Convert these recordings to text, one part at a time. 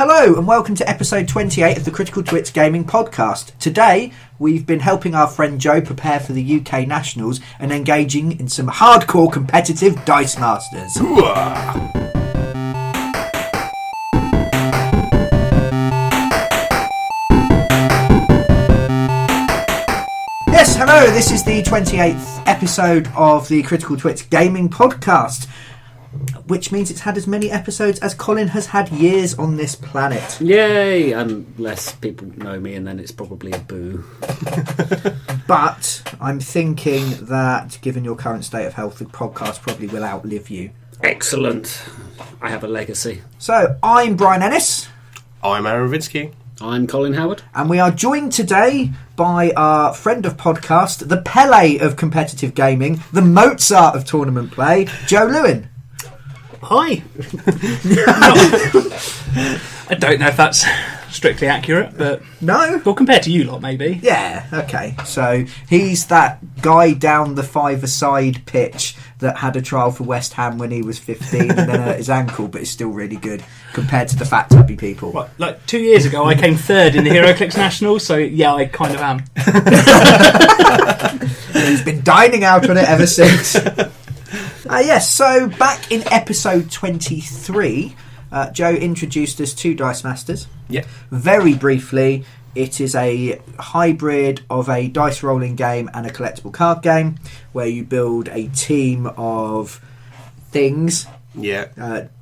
Hello and welcome to episode 28 of the Critical Twits Gaming Podcast. Today we've been helping our friend Joe prepare for the UK Nationals and engaging in some hardcore competitive Dice Masters. Yes, hello, this is the 28th episode of the Critical Twits Gaming Podcast, which means it's had as many episodes as Colin has had years on this planet. Yay! Unless people know me, and then it's probably a boo. But I'm thinking that, given your current state of health, the podcast probably will outlive you. Excellent. I have a legacy. So, I'm Brian Ennis. I'm Aaron Vinsky. I'm Colin Howard. And we are joined today by our friend of podcast, the Pele of competitive gaming, the Mozart of tournament play, Joe Lewin. Hi. I don't know if that's strictly accurate, but No? well, compared to you lot, maybe. Yeah, okay. So he's that guy down the five-a-side pitch that had a trial for West Ham when he was 15 and then hurt his ankle, but is still really good compared to the fat tubby people. What, like 2 years ago, I came third in the HeroClix Nationals, so yeah, I kind of am. He's been dining out on it ever since. Yes, so back in episode 23, Joe introduced us to Dice Masters. Yeah. Very briefly, it is a hybrid of a dice rolling game and a collectible card game where you build a team of things. Yeah.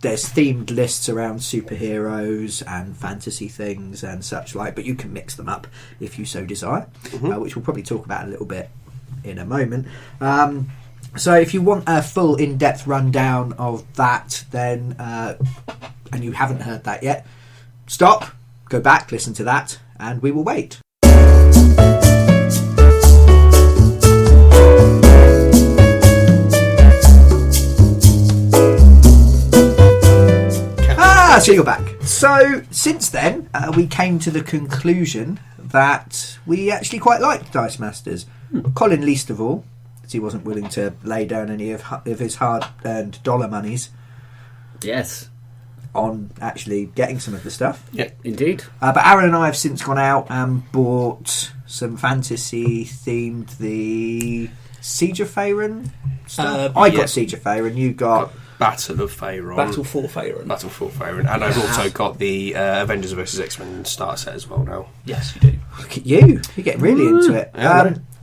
There's themed lists around superheroes and fantasy things and such like, but you can mix them up if you so desire, which we'll probably talk about a little bit in a moment. So if you want a full in-depth rundown of that, then and you haven't heard that yet, stop, go back, listen to that, and we will wait. So you're back. So since then, we came to the conclusion that we actually quite liked Dice Masters. Colin least of all, he wasn't willing to lay down any of his hard-earned dollar monies Yes, on actually getting some of the stuff. Yeah. indeed. But Aaron and I have since gone out and bought some fantasy-themed, the Siege of Faerun stuff. I got Siege of Faerun, you got Battle of Faerun. Battle for Faerun. Battle for Faerun. And I've also got the Avengers vs. X-Men starter set as well now. Yes, you do. Look at you! You're getting really into it.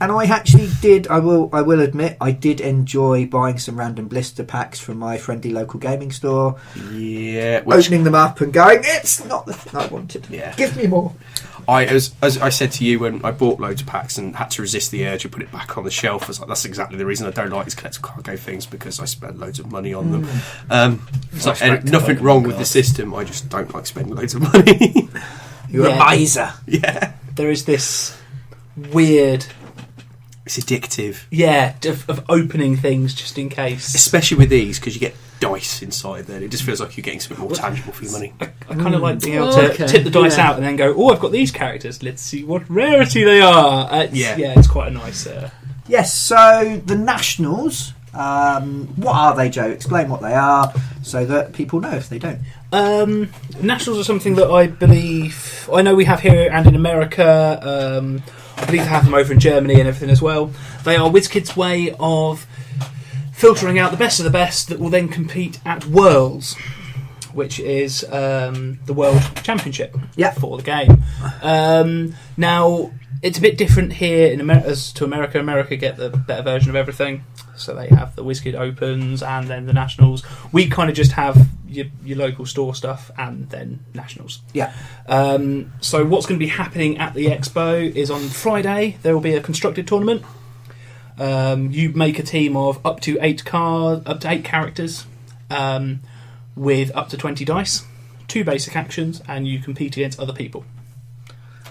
And I actually did. I will admit, I did enjoy buying some random blister packs from my friendly local gaming store. Yeah. Opening them up and going, it's not the thing I wanted. Yeah. Give me more. As I said to you when I bought loads of packs and had to resist the urge to put it back on the shelf, I was like, that's exactly the reason I don't like these collectible card game things, because I spend loads of money on them. So nothing wrong with the system, I just don't like spending loads of money. You're a miser. Yeah. There is this weird, It's addictive. yeah, of opening things just in case. Especially with these, because you get dice inside there. It just feels like you're getting something more tangible for your money. I kind of like being able to tip the dice out and then go, oh, I've got these characters. Let's see what rarity they are. It's quite a nice... Yes, so the Nationals, what are they, Joe? Explain what they are so that people know if they don't. Nationals are something that I believe... I know we have here and in America. I believe they have them over in Germany and everything as well. They are WizKid's way of filtering out the best of the best that will then compete at Worlds, which is the World Championship for the game. Now, it's a bit different here in as to America. America get the better version of everything. So they have the WizKid Opens and then the Nationals. We kind of just have your local store stuff and then Nationals. Yeah. So what's going to be happening at the expo is on Friday there will be a constructed tournament. You make a team of up to 8 characters with up to 20 dice, 2 basic actions, and you compete against other people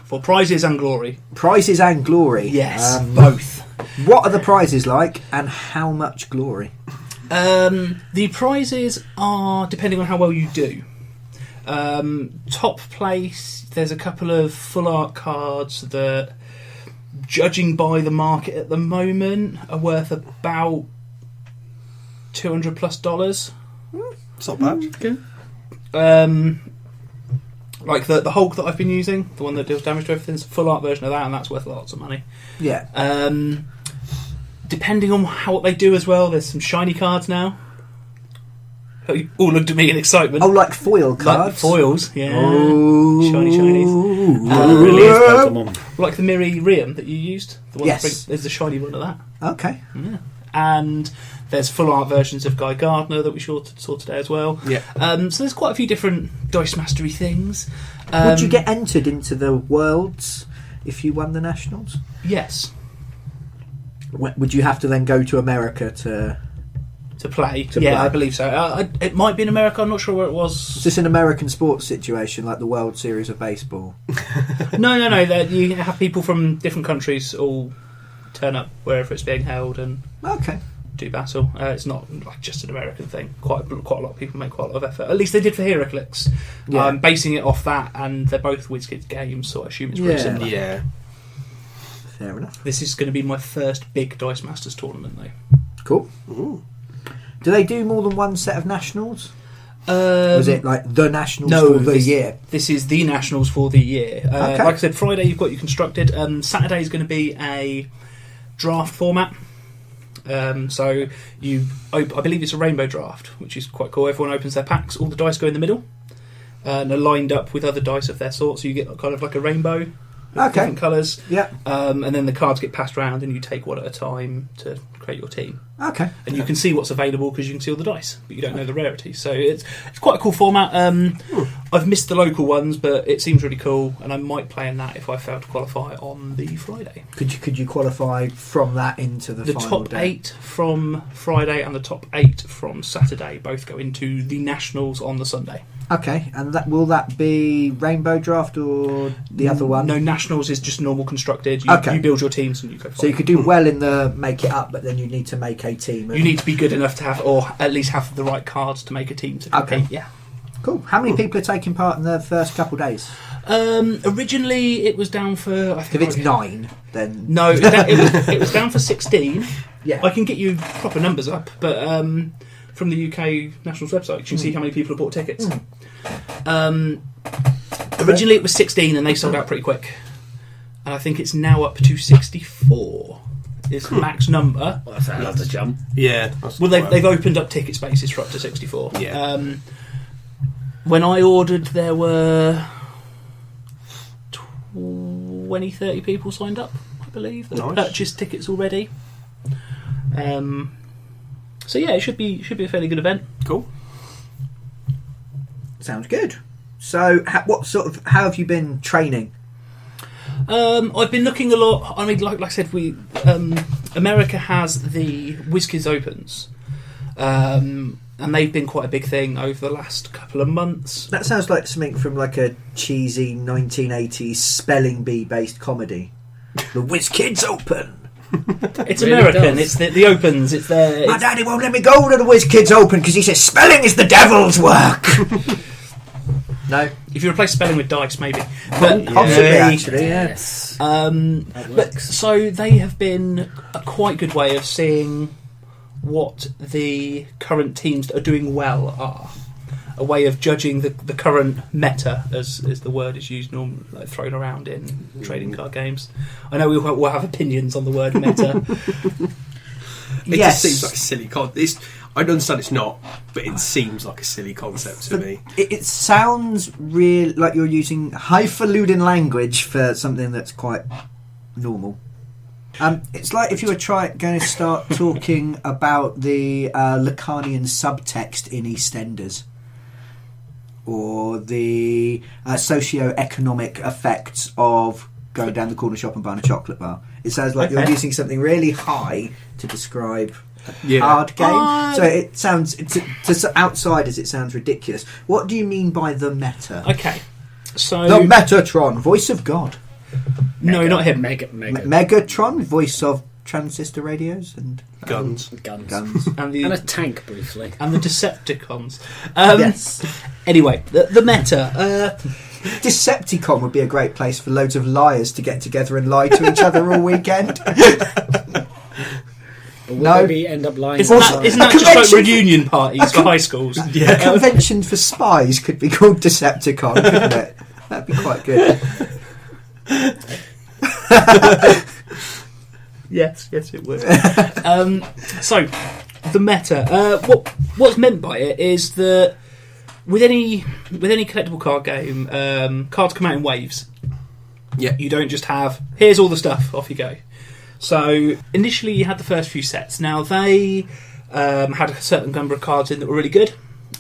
for prizes and glory. Prizes and glory. Yes, both. What are the prizes like, and how much glory? The prizes are depending on how well you do. Top place, there's a couple of full art cards that, judging by the market at the moment, are worth about $200+. It's not bad. Okay. Like the Hulk that I've been using, the one that deals damage to everything, is a full art version of that, and that's worth lots of money. Yeah. Depending on what they do as well, there's some shiny cards now. You all looked at me in excitement. Oh, like foil cards? Like foils, yeah. Oh. Shiny shinies. Really is Pokemon. Like the Miri Riem that you used. The one Yes. there's a shiny one of that. Okay. Yeah. And there's full art versions of Guy Gardner that we saw today as well. Yeah. So there's quite a few different Dice Mastery things. Would you get entered into the Worlds if you won the Nationals? Yes. Would you have to then go to America to play? To Yeah, play. I believe so. It might be in America. I'm not sure where it Is was. this an American sports situation like the World Series of Baseball? No. You have people from different countries all turn up wherever it's being held and Okay. do battle. It's not like just an American thing. Quite a lot of people make quite a lot of effort. At least they did for HeroClix. Yeah. Basing it off that, and they're both WizKids games, so I assume it's pretty Yeah. similar. Yeah. Fair enough. This is going to be my first big Dice Masters tournament, though. Cool. Ooh. Do they do more than one set of Nationals? Um, Or is it like the Nationals no, for the year? This is the Nationals for the year. Okay. Like I said, Friday you've got you constructed. Saturday is going to be a draft format. So I believe it's a rainbow draft, which is quite cool. Everyone opens their packs, all the dice go in the middle, and are lined up with other dice of their sort. So you get kind of like a rainbow, of different colours. Yeah. And then the cards get passed around, and you take one at a time to create your team. Okay. And you can see what's available because you can see all the dice, but you don't know the rarities. So it's quite a cool format. I've missed the local ones, but it seems really cool, and I might play in that if I fail to qualify on the Friday. Could you qualify from that into the final top day? 8 from Friday and the top 8 from Saturday both go into the Nationals on the Sunday. Okay, and will that be rainbow draft or the other one? No, Nationals is just normal constructed. Okay. You build your teams and you go. So you could do well in the make it up, but then you need to make a team. You need to be good enough to have, or at least have the right cards to make a team to compete. Okay. Yeah. Cool. How many people are taking part in the first couple of days? Originally, it was down for. I think If it's 9, then No, it was down for 16. yeah. I can get you proper numbers up, but from the UK Nationals website, you can see how many people have bought tickets. Originally, it was 16, and they sold out pretty quick. And I think it's now up to 64. Is max number. Well, that's another jump. Yeah. Well, they've opened up ticket spaces for up to 64. Yeah. When I ordered, there were 20, 30 people signed up, I believe, that Nice. purchased tickets already. So yeah, it should be a fairly good event. Cool. Sounds good. So, how have you been training? I've been looking a lot. I mean, like I said, America has the WizKids Opens, and they've been quite a big thing over the last couple of months. That sounds like something from like a cheesy 1980s spelling bee based comedy. The WizKids Open. It's really American. does. It's the Opens. It's their. My daddy won't let me go to the WizKids Open because he says spelling is the devil's work. No, If you replace spelling with dice, maybe. But possibly actually. Yeah. Yes. But works. so they have been a quite good way of seeing what the current teams that are doing well are. A way of judging the current meta, as the word is used normally, like thrown around in trading card games. I know we'll have opinions on the word meta. It Yes. just seems like a silly concept. I understand it's not, but it seems like a silly concept to me. It sounds real like you're using highfalutin language for something that's quite normal. It's like if you were going to start talking about the Lacanian subtext in EastEnders, or the socio-economic effects of going down the corner shop and buying a chocolate bar. It sounds like you're Okay. using something really high to describe Yeah. hard game. So it sounds, to outsiders, it sounds ridiculous. What do you mean by the meta? Okay, so The Metatron, voice of God. no, not him. Mega. Megatron, voice of transistor radios and Guns. Guns. guns. And And a the tank, briefly. Decepticons. Yes. Anyway, the meta. Decepticon would be a great place for loads of liars to get together and lie to each other all weekend. Or will No. they end up lying? Isn't that just like convention- reunion parties for high schools? A convention for spies could be called Decepticon, couldn't it? That'd be quite good. Yes, it would. So, the meta. What's meant by it is that with any collectible card game, cards come out in waves. Yeah. You don't just have, here's all the stuff, off you go. So, initially you had the first few sets. Now, they had a certain number of cards in that were really good.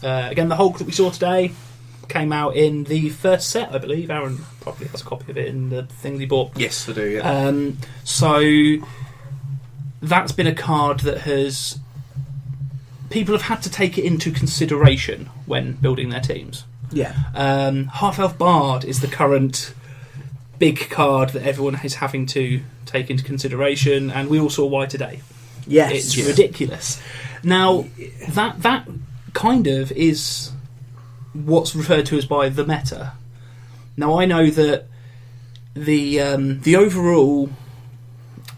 Again, the Hulk that we saw today came out in the first set, I believe. Aaron probably has a copy of it in the thing he bought. Yes, I do. Yeah. So that's been a card that people have had to take it into consideration when building their teams. Yeah. Half Elf Bard is the current big card that everyone is having to take into consideration, and we all saw why today. Yes. It's ridiculous. Now that kind of is what's referred to as by the meta. Now I know that the overall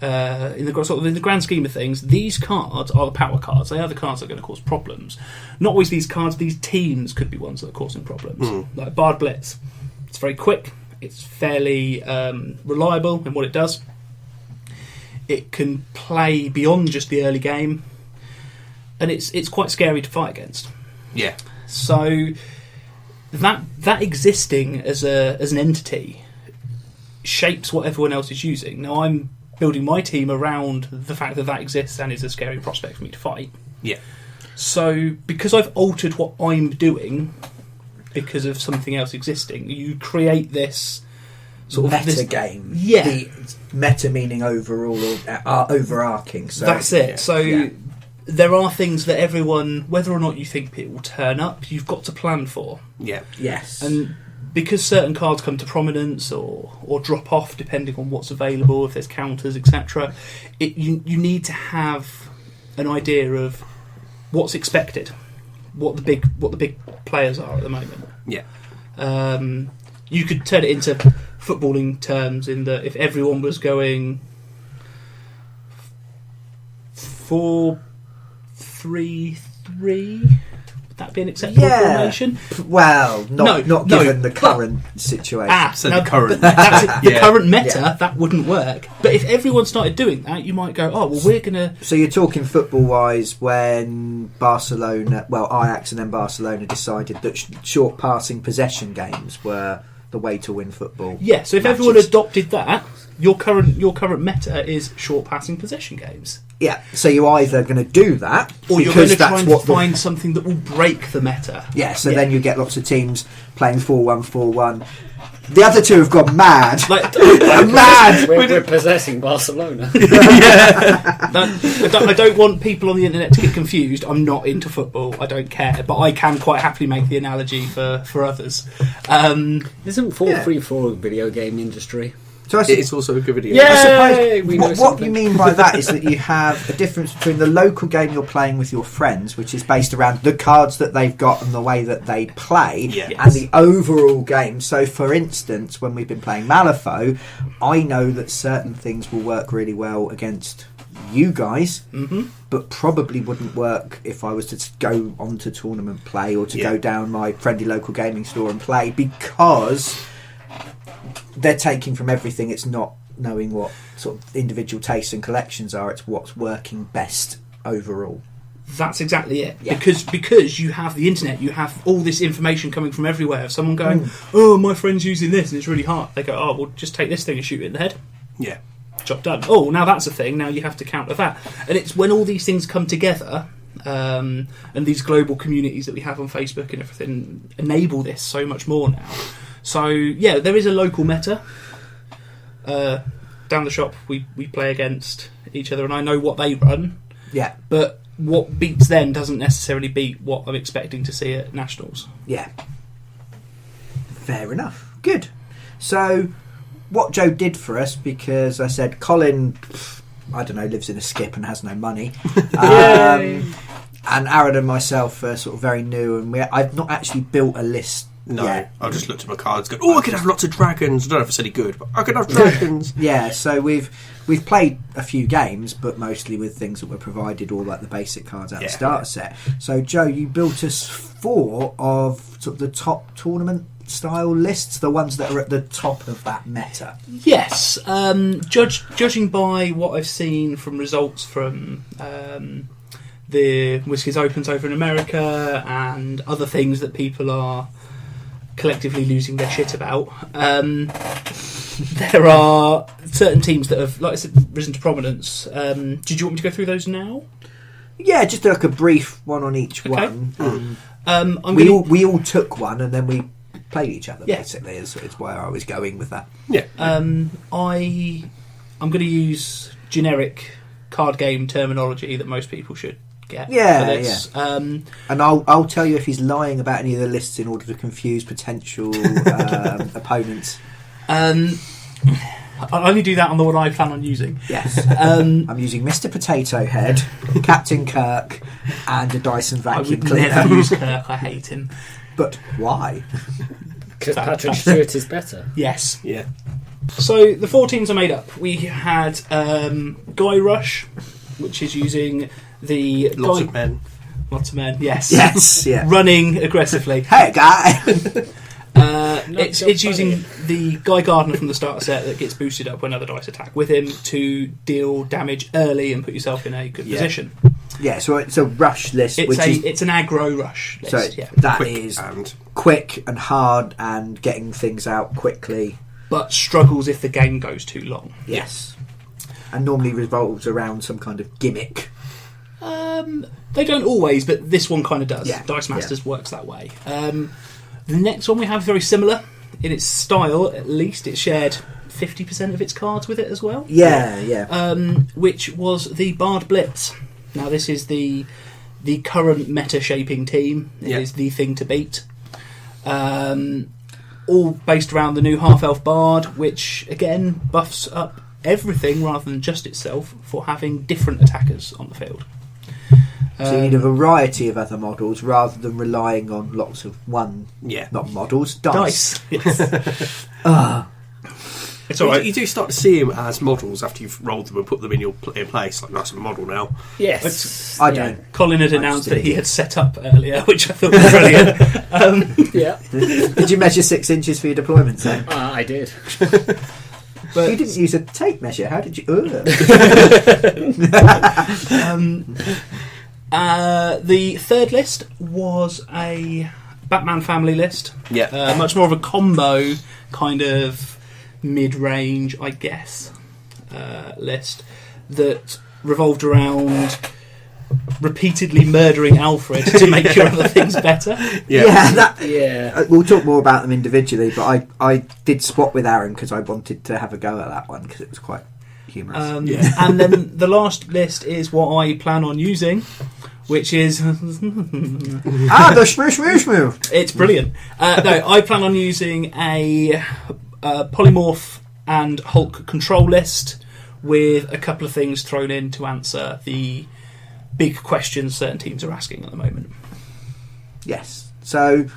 in the grand scheme of things, these cards are the power cards. They are the cards that are going to cause problems. Not always these cards; these teams could be ones that are causing problems. Like Bard Blitz, it's very quick. It's fairly reliable in what it does. It can play beyond just the early game, and it's quite scary to fight against. Yeah. So that existing as an entity shapes what everyone else is using. Now I'm building my team around the fact that exists and is a scary prospect for me to fight. Yeah. So because I've altered what I'm doing because of something else existing, you create this sort of meta game. Yeah. The meta meaning overall or overarching. So that's it. Yeah. So Yeah. there are things that everyone, whether or not you think it will turn up, you've got to plan for. Yeah. Yes. And because certain cards come to prominence or drop off depending on what's available, if there's counters, etc., you need to have an idea of what's expected, what the big players are at the moment. Yeah. You could turn it into footballing terms in that if everyone was going 4-3-3, would that be an acceptable formation? Well, not No, given the current situation. So the current that's it, the Yeah. current meta, Yeah. that wouldn't work. But if everyone started doing that, you might go, oh, well, we're going to... So you're talking football-wise when Ajax and then Barcelona decided that short passing possession games were the way to win football. Yeah, so if matches. everyone adopted that, your current meta is short passing possession games. Yeah, so you're either going to do that, Or you're going because to try that's and what find something that will break the meta. Yeah, so then you get lots of teams playing 4-1-4-1. The other two have gone mad. Like, Mad! We're possessing Barcelona. I don't want people on the internet to get confused. I'm not into football. I don't care. But I can quite happily make the analogy for others. Isn't 4-3-4 a video game industry? So I It's also a good video. Yeah. I suppose Yay, we know what something. you mean by that is that you have a difference between the local game you're playing with your friends, which is based around the cards that they've got and the way that they play, Yeah. and the overall game. So, for instance, when we've been playing Malifaux, I know that certain things will work really well against you guys, but probably wouldn't work if I was to go on to tournament play or to go down my friendly local gaming store and play, because they're taking from everything. It's not knowing what sort of individual tastes and collections are, it's what's working best overall. That's exactly it. Yeah. Because you have the internet, you have all this information coming from everywhere. If someone going, oh, my friend's using this and it's really hard, they go, oh, well, just take this thing and shoot it in the head. Yeah. Job done. Oh, now that's a thing. Now you have to counter that. And it's when all these things come together, and these global communities that we have on Facebook and everything enable this so much more now. So, yeah, there is a local meta. Down the shop, we play against each other, and I know what they run. Yeah, But what beats them doesn't necessarily beat what I'm expecting to see at Nationals. yeah. Fair enough. Good. So, what Joe did for us, because I said Colin, I don't know, lives in a skip and has no money. And Aaron and myself are sort of very new, and I've not actually built a list No, Yeah. I just looked at my cards, go, oh, I could have lots of dragons. I don't know if it's any good, but I could have dragons. Yeah, so we've played a few games, but mostly with things that were provided, all like the basic cards out of the starter set. So, Joe, you built us 4 of sort of the top tournament style lists, the ones that are at the top of that meta. Yes, judging by what I've seen from results from the Whiskies Opens over in America and other things that people are collectively losing their shit about, there are certain teams that have, like I said, risen to prominence. Did you want me to go through those now? Yeah, just like a brief one on each one. We all took one and then we played each other, basically, is where I was going with that. Yeah. I'm going to use generic card game terminology that most people should get for this. And I'll tell you if he's lying about any of the lists in order to confuse potential opponents. I'll only do that on the one I plan on using. Yes. I'm using Mr. Potato Head, Captain Kirk, and a Dyson vacuum I would cleaner. never use Kirk, I hate him. But why? Because Patrick Stewart is better. Yes. Yeah. So the 4 teams are made up. We had Guy Rush, which is using the... Lots of men. Lots of men, yes. Yes, yeah. Running aggressively. Hey, guy! It's using the Guy Gardner from the starter set that gets boosted up when other dice attack with him to deal damage early and put yourself in a good position. Yeah, so it's a rush list. It's an aggro rush list. So that is quick and hard and getting things out quickly. But struggles if the game goes too long. Yes. And normally revolves around some kind of gimmick. They don't always, but this one kind of does. Yeah. Dice Masters works that way. The next one we have very similar in its style, at least. It shared 50% of its cards with it as well. Yeah. Which was the Bard Blitz. Now, this is the current meta-shaping team. It is the thing to beat. All based around the new Half-Elf Bard, which, again, buffs up everything rather than just itself for having different attackers on the field. So you need a variety of other models rather than relying on lots of not models, dice. Yes. It's all right. You do start to see them as models after you've rolled them and put them in your place. Like, that's a model now. Yes. I don't. Colin had announced that he had set up earlier, which I thought was brilliant. Yeah. Did you measure 6 inches for your deployment zone? I did. But you didn't use a tape measure. How did you? The third list was a Batman family list. Yeah. Much more of a combo kind of mid-range, I guess, list that revolved around repeatedly murdering Alfred to make your other things better. We'll talk more about them individually, but I did swap with Aaron because I wanted to have a go at that one because it was quite humorous. And then the last list is what I plan on using, which is the shmoo. It's brilliant. No, I plan on using a polymorph and Hulk control list with a couple of things thrown in to answer the big questions certain teams are asking at the moment. Yes. So,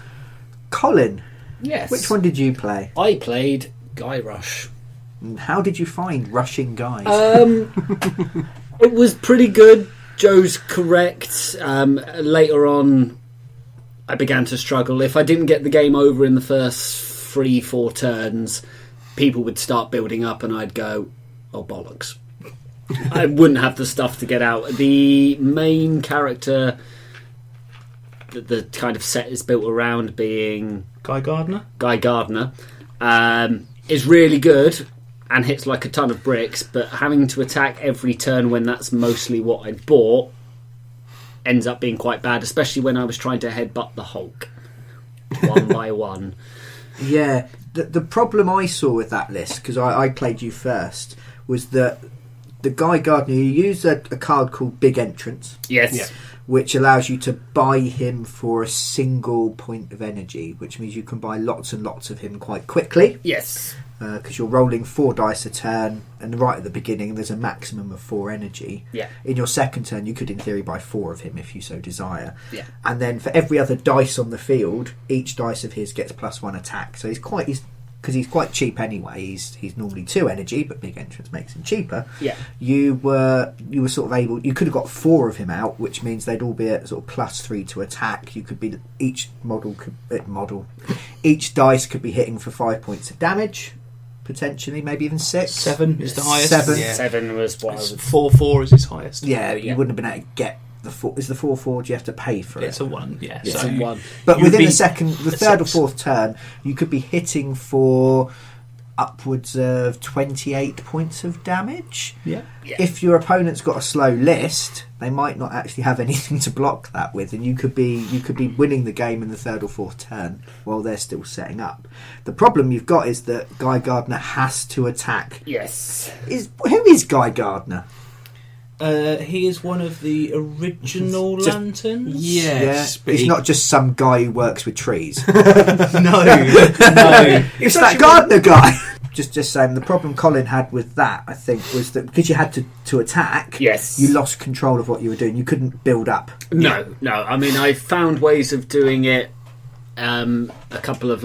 Colin, Yes. which one did you play? I played Guy Rush. And how did you find rushing guys? It was pretty good. Joe's correct. Later on, I began to struggle. If I didn't get the game over in the first 3-4 turns, people would start building up and I'd go, oh, bollocks. I wouldn't have the stuff to get out. The main character that the kind of set is built around being Guy Gardner is really good and hits like a ton of bricks, but having to attack every turn when that's mostly what I bought ends up being quite bad, especially when I was trying to headbutt the Hulk one by one. Yeah, the problem I saw with that list, because I played you first, was that the Guy Gardner, you use a card called Big Entrance. Yes. Yeah. Which allows you to buy him for a single point of energy, which means you can buy lots and lots of him quite quickly. Yes. because you're rolling 4 dice a turn, and right at the beginning there's a maximum of 4 energy. Yeah. In your second turn, you could in theory buy 4 of him if you so desire. Yeah. And then for every other dice on the field, each dice of his gets +1 attack. So because he's quite cheap anyway. He's normally 2 energy, but big entrance makes him cheaper. Yeah. You were sort of able. You could have got 4 of him out, which means they'd all be at sort of +3 to attack. You could be each dice could be hitting for 5 points of damage, potentially, maybe even 6. 7 is the highest. 7. Yeah. 7 was what I was. 4/4 is his highest. Yeah, Yeah. you wouldn't have been able to get the 4. Is the 4/4? Do you have to pay for it? It's a 1. Yeah. Yeah. So It's a 1. But you'd within be the third or six. fourth turn, you could be hitting for upwards of 28 points of damage. Yeah. Yeah. If your opponent's got a slow list, they might not actually have anything to block that with, and you could be winning the game in the third or fourth turn while they're still setting up. The problem you've got is that Guy Gardner has to attack. Yes. Who is Guy Gardner? He is one of the original Just- lanterns. Yes, but he's he- not just some guy who works with trees. No. It's that Gardner guy. Just saying, the problem Colin had with that, I think, was that because you had to attack, Yes. you lost control of what you were doing. You couldn't build up. No. I mean, I found ways of doing it a couple of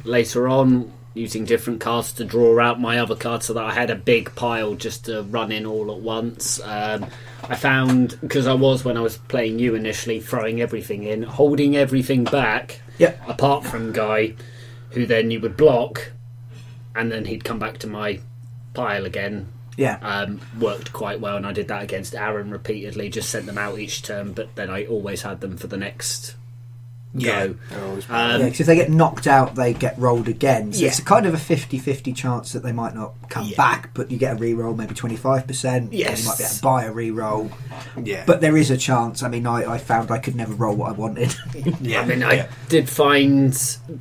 later on, using different cards to draw out my other cards so that I had a big pile just to run in all at once. I found, because when I was playing you initially, throwing everything in, holding everything back, apart from Guy, who then you would block, and then he'd come back to my pile again. Yeah. Worked quite well, and I did that against Aaron repeatedly, just sent them out each turn, but then I always had them for the next Yeah. go. Because if they get knocked out, they get rolled again. So Yeah. it's a kind of a 50-50 chance that they might not come back, but you get a re-roll, maybe 25%. Yes. You might be able to buy a re-roll. Yeah. But there is a chance. I mean, I found I could never roll what I wanted. yeah. I mean, I did find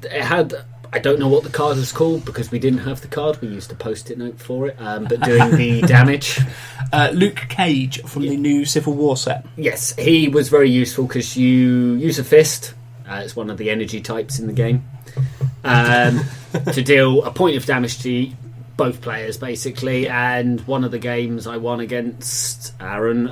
it had. I don't know what the card is called because we didn't have the card. We used a post-it note for it. But doing the damage, Luke Cage from the new Civil War set. yes, he was very useful because you use a fist. It's one of the energy types in the game to deal a point of damage to both players, basically. And one of the games I won against Aaron,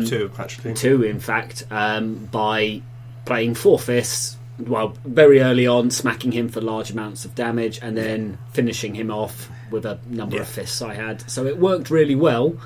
2 actually. 2 in fact, by playing 4 fists. Well, very early on, smacking him for large amounts of damage, and then finishing him off with a number of fists I had. So it worked really well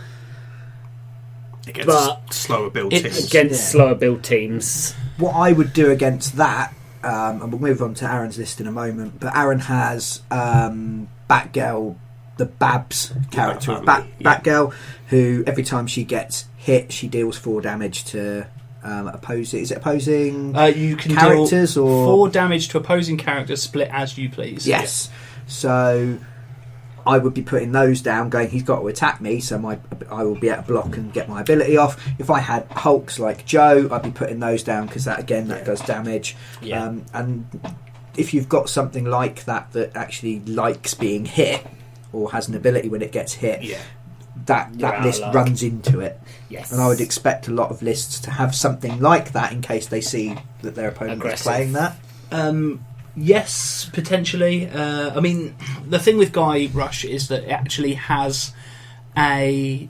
Against but slower build it- teams. against slower build teams. What I would do against that, and we'll move on to Aaron's list in a moment, but Aaron has Batgirl, the Babs character of Batgirl, who every time she gets hit, she deals 4 damage to opposing You can characters deal or 4 damage to opposing characters, split as you please. Yes. So I would be putting those down, going, he's got to attack me, so I will be able to block and get my ability off. If I had Hulks like Joe, I'd be putting those down because that does damage. Yeah. And if you've got something like that actually likes being hit or has an ability when it gets hit, that out of list luck. runs into it. Yes. And I would expect a lot of lists to have something like that in case they see that their opponent is Aggressive. playing that. Yes, potentially. I mean, the thing with Guy Rush is that it actually has the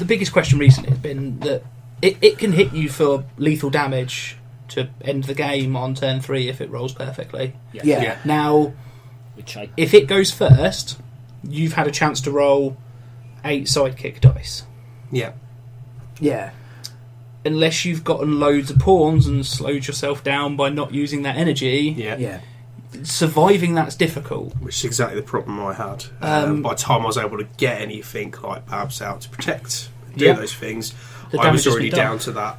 biggest question recently has been that it can hit you for lethal damage to end the game on turn 3 if it rolls perfectly. Yeah. Now, Which I if it goes first, you've had a chance to roll 8 sidekick dice. Yeah. Yeah. Unless you've gotten loads of pawns and slowed yourself down by not using that energy, Yeah. surviving that's difficult. Which is exactly the problem I had. By the time I was able to get anything like Babs out to protect, do those things, The I damage was has already been done. down to that.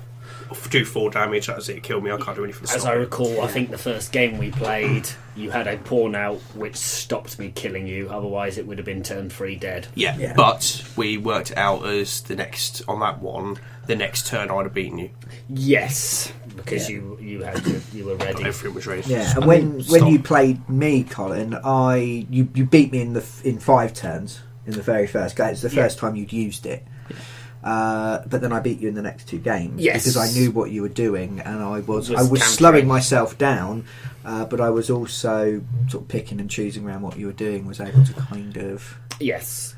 Do 4 damage, that's it, kill me, I can't do anything to As stop I it. recall, I think the first game we played, you had a pawn out which stopped me killing you. Otherwise, it would have been turn 3 dead. Yeah, but we worked it out as the next turn I'd have beaten you. Yes, because you were ready. Everything was ready. Yeah, Just and when stop. you played me, Colin, you beat me in 5 turns in the very first game. It's the first time you'd used it. But then I beat you in the next 2 games Yes. because I knew what you were doing, and I was countering. slowing myself down, but I was also sort of picking and choosing around what you were doing. Was able to kind of Yes.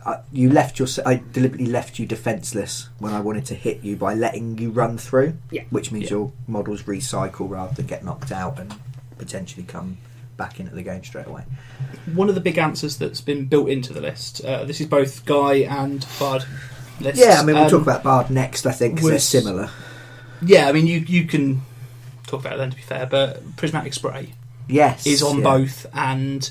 I deliberately left you defenceless when I wanted to hit you by letting you run through, which means your models recycle rather than get knocked out and potentially come back into the game straight away. One of the big answers that's been built into the list, this is both Guy and Bard lists. Yeah, I mean, we'll talk about Bard next, I think, because they're similar. Yeah, I mean, you can talk about it then, to be fair, but Prismatic Spray is on both, and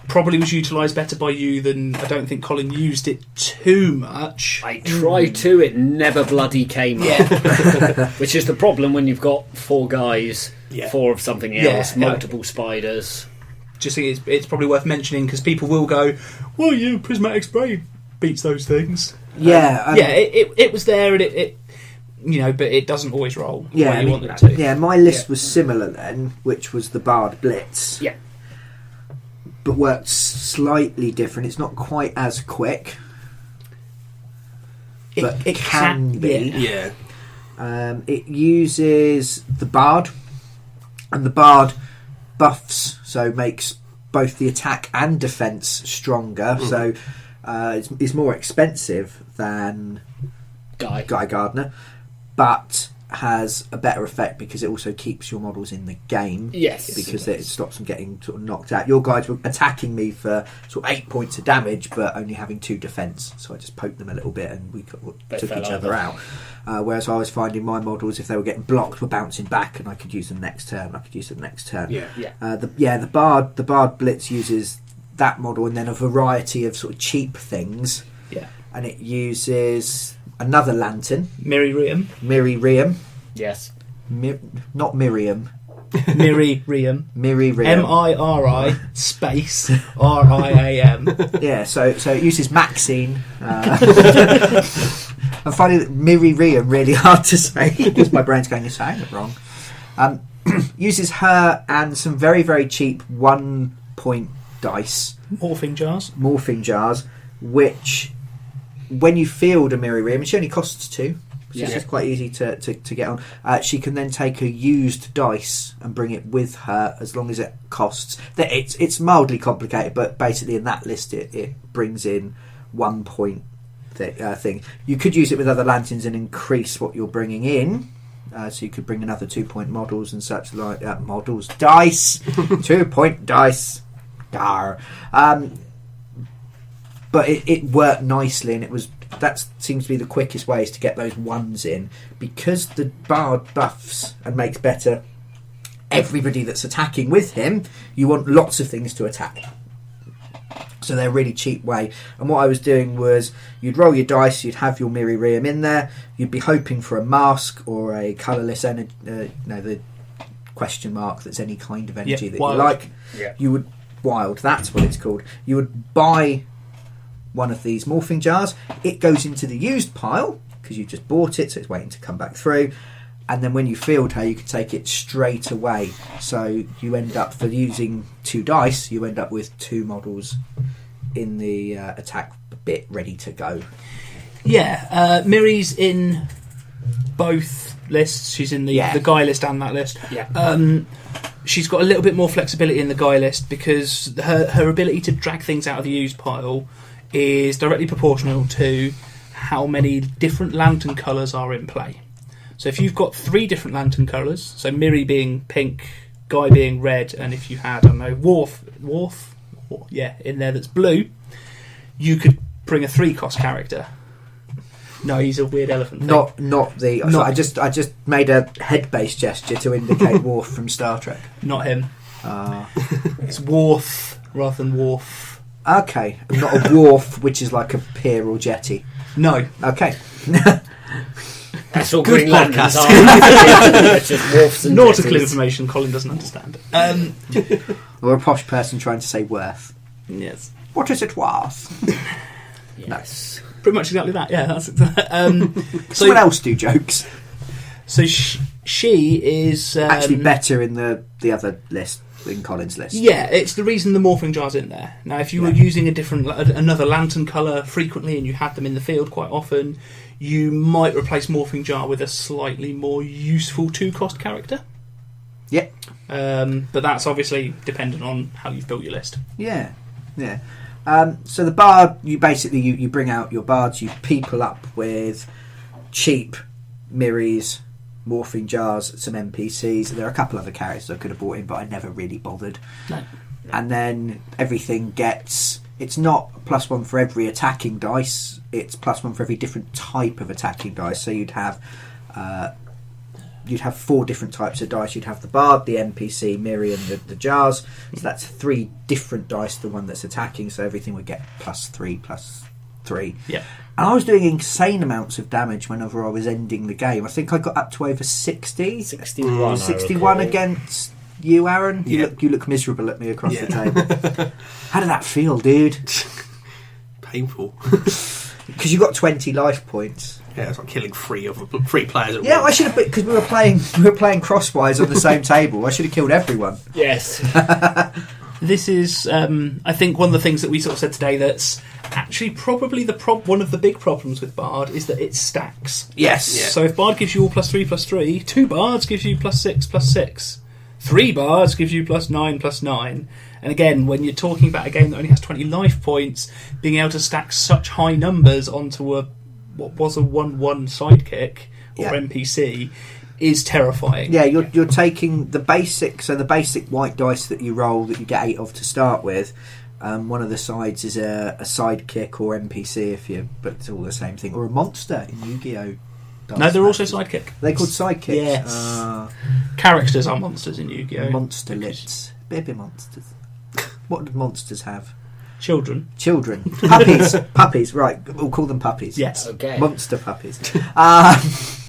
probably was utilised better by you than I don't think Colin used it too much. I tried to, it never bloody came up. Which is the problem when you've got 4 guys, 4 of something else, multiple spiders. Just think it's probably worth mentioning because people will go, well, Prismatic Spray beats those things. It was there, and it but it doesn't always roll where you want it to. Yeah, my list was similar then, which was the Bard Blitz. Yeah. But worked slightly different. It's not quite as quick, but it can be. Yeah. It uses the Bard, and the Bard buffs, so makes both the attack and defence stronger. So it's more expensive than Guy Gardner, but has a better effect because it also keeps your models in the game. Yes, because it stops them getting sort of knocked out. Your guys were attacking me for sort of 8 points of damage, but only having 2 defence. So I just poked them a little bit, and we took each other out. Whereas I was finding my models, if they were getting blocked, were bouncing back, and I could use them next turn. The Bard Blitz uses that model, and then a variety of sort of cheap things. Yeah, and it uses another lantern, Miriam. Yes. Not Miriam. Miriam. Miriam. MIRI space RIAM. Yeah, so it uses Maxine. I'm finding that Miriam really hard to say because my brain's going, you're saying it wrong. Uses her and some very, very cheap 1-point dice. Morphing jars. Which, when you field a Miriam, she only costs 2. So it's quite easy to get on. She can then take a used dice and bring it with her as long as it costs. It's mildly complicated, but basically in that list it brings in 1 point thing. You could use it with other lanterns and increase what you're bringing in. So you could bring another 2-point models and such like dice, 2-point dice. But it worked nicely, and that seems to be the quickest ways to get those ones in, because the Bard buffs and makes better everybody that's attacking with him. You want lots of things to attack, so they're a really cheap way. And what I was doing was, you'd roll your dice, you'd have your Miriam in there, you'd be hoping for a mask or a colourless energy, the question mark that's any kind of energy that wild. You like. You would wild, that's what it's called. You would buy one of these morphing jars. It goes into the used pile because you just bought it, so it's waiting to come back through. And then when you field her, you can take it straight away. So you end up, for using 2 dice, you end up with 2 models in the attack bit ready to go. Yeah, Miri's in both lists. She's in the Guy list and that list. Yeah. She's got a little bit more flexibility in the Guy list because her ability to drag things out of the used pile is directly proportional to how many different lantern colours are in play. So if you've got 3 different lantern colours, so Miri being pink, Guy being red, and if you had, I don't know, Worf, in there that's blue, you could bring a 3-cost character. No, he's a weird elephant thing. I just made a head-based gesture to indicate Worf from Star Trek. Not him. It's Worf rather than Worf. Okay, not a wharf, which is like a pier or jetty. No. Okay. That's all Good Green Lanterns podcast. are. It's just wharfs and Nautical jetties. information Colin doesn't understand. Or a posh person trying to say worth. Yes. What is it worth? Yes. Pretty much exactly that, yeah. That's Someone else do jokes. So she is... Actually better in the other list. in Colin's list. Yeah, it's the reason the morphing jar's in there. Now, if you were using another lantern colour frequently and you had them in the field quite often, you might replace morphing jar with a slightly more useful 2-cost character. Yeah. But that's obviously dependent on how you've built your list. Yeah. So the bard, you basically you bring out your bards, you people up with cheap Miris, morphing jars, some NPCs. There are a couple other characters I could have brought in, but I never really bothered. No. And then everything gets... It's not +1 for every attacking dice. It's +1 for every different type of attacking dice. So you'd have 4 different types of dice. You'd have the bard, the NPC, Miri, and the jars. So that's 3 different dice. The one that's attacking. So everything would get +3. Yeah. And I was doing insane amounts of damage whenever I was ending the game. I think I got up to over 60. 61. 61 against you, Aaron. You look miserable at me across the table. How did that feel, dude? Painful. Because you got 20 life points. Yeah, it's like killing 3 players at Yeah, once. I should have, because we were playing crosswise on the same table. I should have killed everyone. Yes. This is, I think, one of the things that we sort of said today that's actually probably one of the big problems with Bard is that it stacks. Yes. Yeah. So if Bard gives you all +3/+3, 2 Bards gives you +6/+6. 3 Bards gives you +9/+9. And again, when you're talking about a game that only has 20 life points, being able to stack such high numbers onto what was a 1/1 sidekick or NPC is terrifying. Yeah, you're taking the basic white dice that you roll that you get 8 of to start with. One of the sides is a sidekick or NPC, but it's all the same thing, or a monster in Yu-Gi-Oh. No, they're also sidekick. They're called sidekicks. Yes. Characters are monsters in Yu-Gi-Oh. Monsterlets, baby monsters. What do monsters have? Children. Puppies. Right, we'll call them puppies. Yes. Okay. Monster puppies.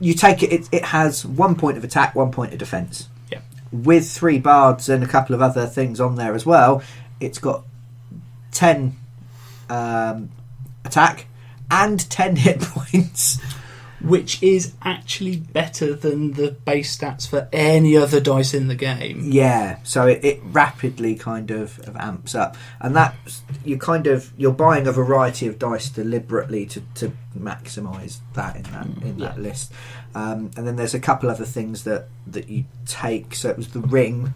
You take it. It has 1 point of attack, 1 point of defence. Yeah. With 3 bards and a couple of other things on there as well, it's got 10 attack and 10 hit points. Which is actually better than the base stats for any other dice in the game. Yeah, so it rapidly kind of amps up, and that you're buying a variety of dice deliberately to maximise that in that list. And then there's a couple other things that you take. So it was the ring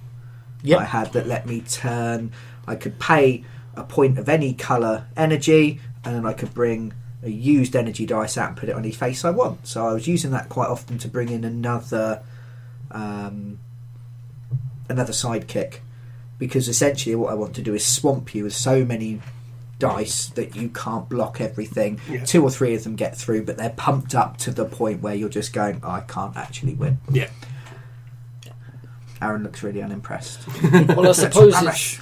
I had that let me turn. I could pay a point of any colour energy, and then I could bring a used energy dice out and put it on any face I want. So I was using that quite often to bring in another sidekick, because essentially what I want to do is swamp you with so many dice that you can't block everything. 2 or 3 of them get through, but they're pumped up to the point where you're just going, I can't actually win. Yeah. Aaron looks really unimpressed. Well, I suppose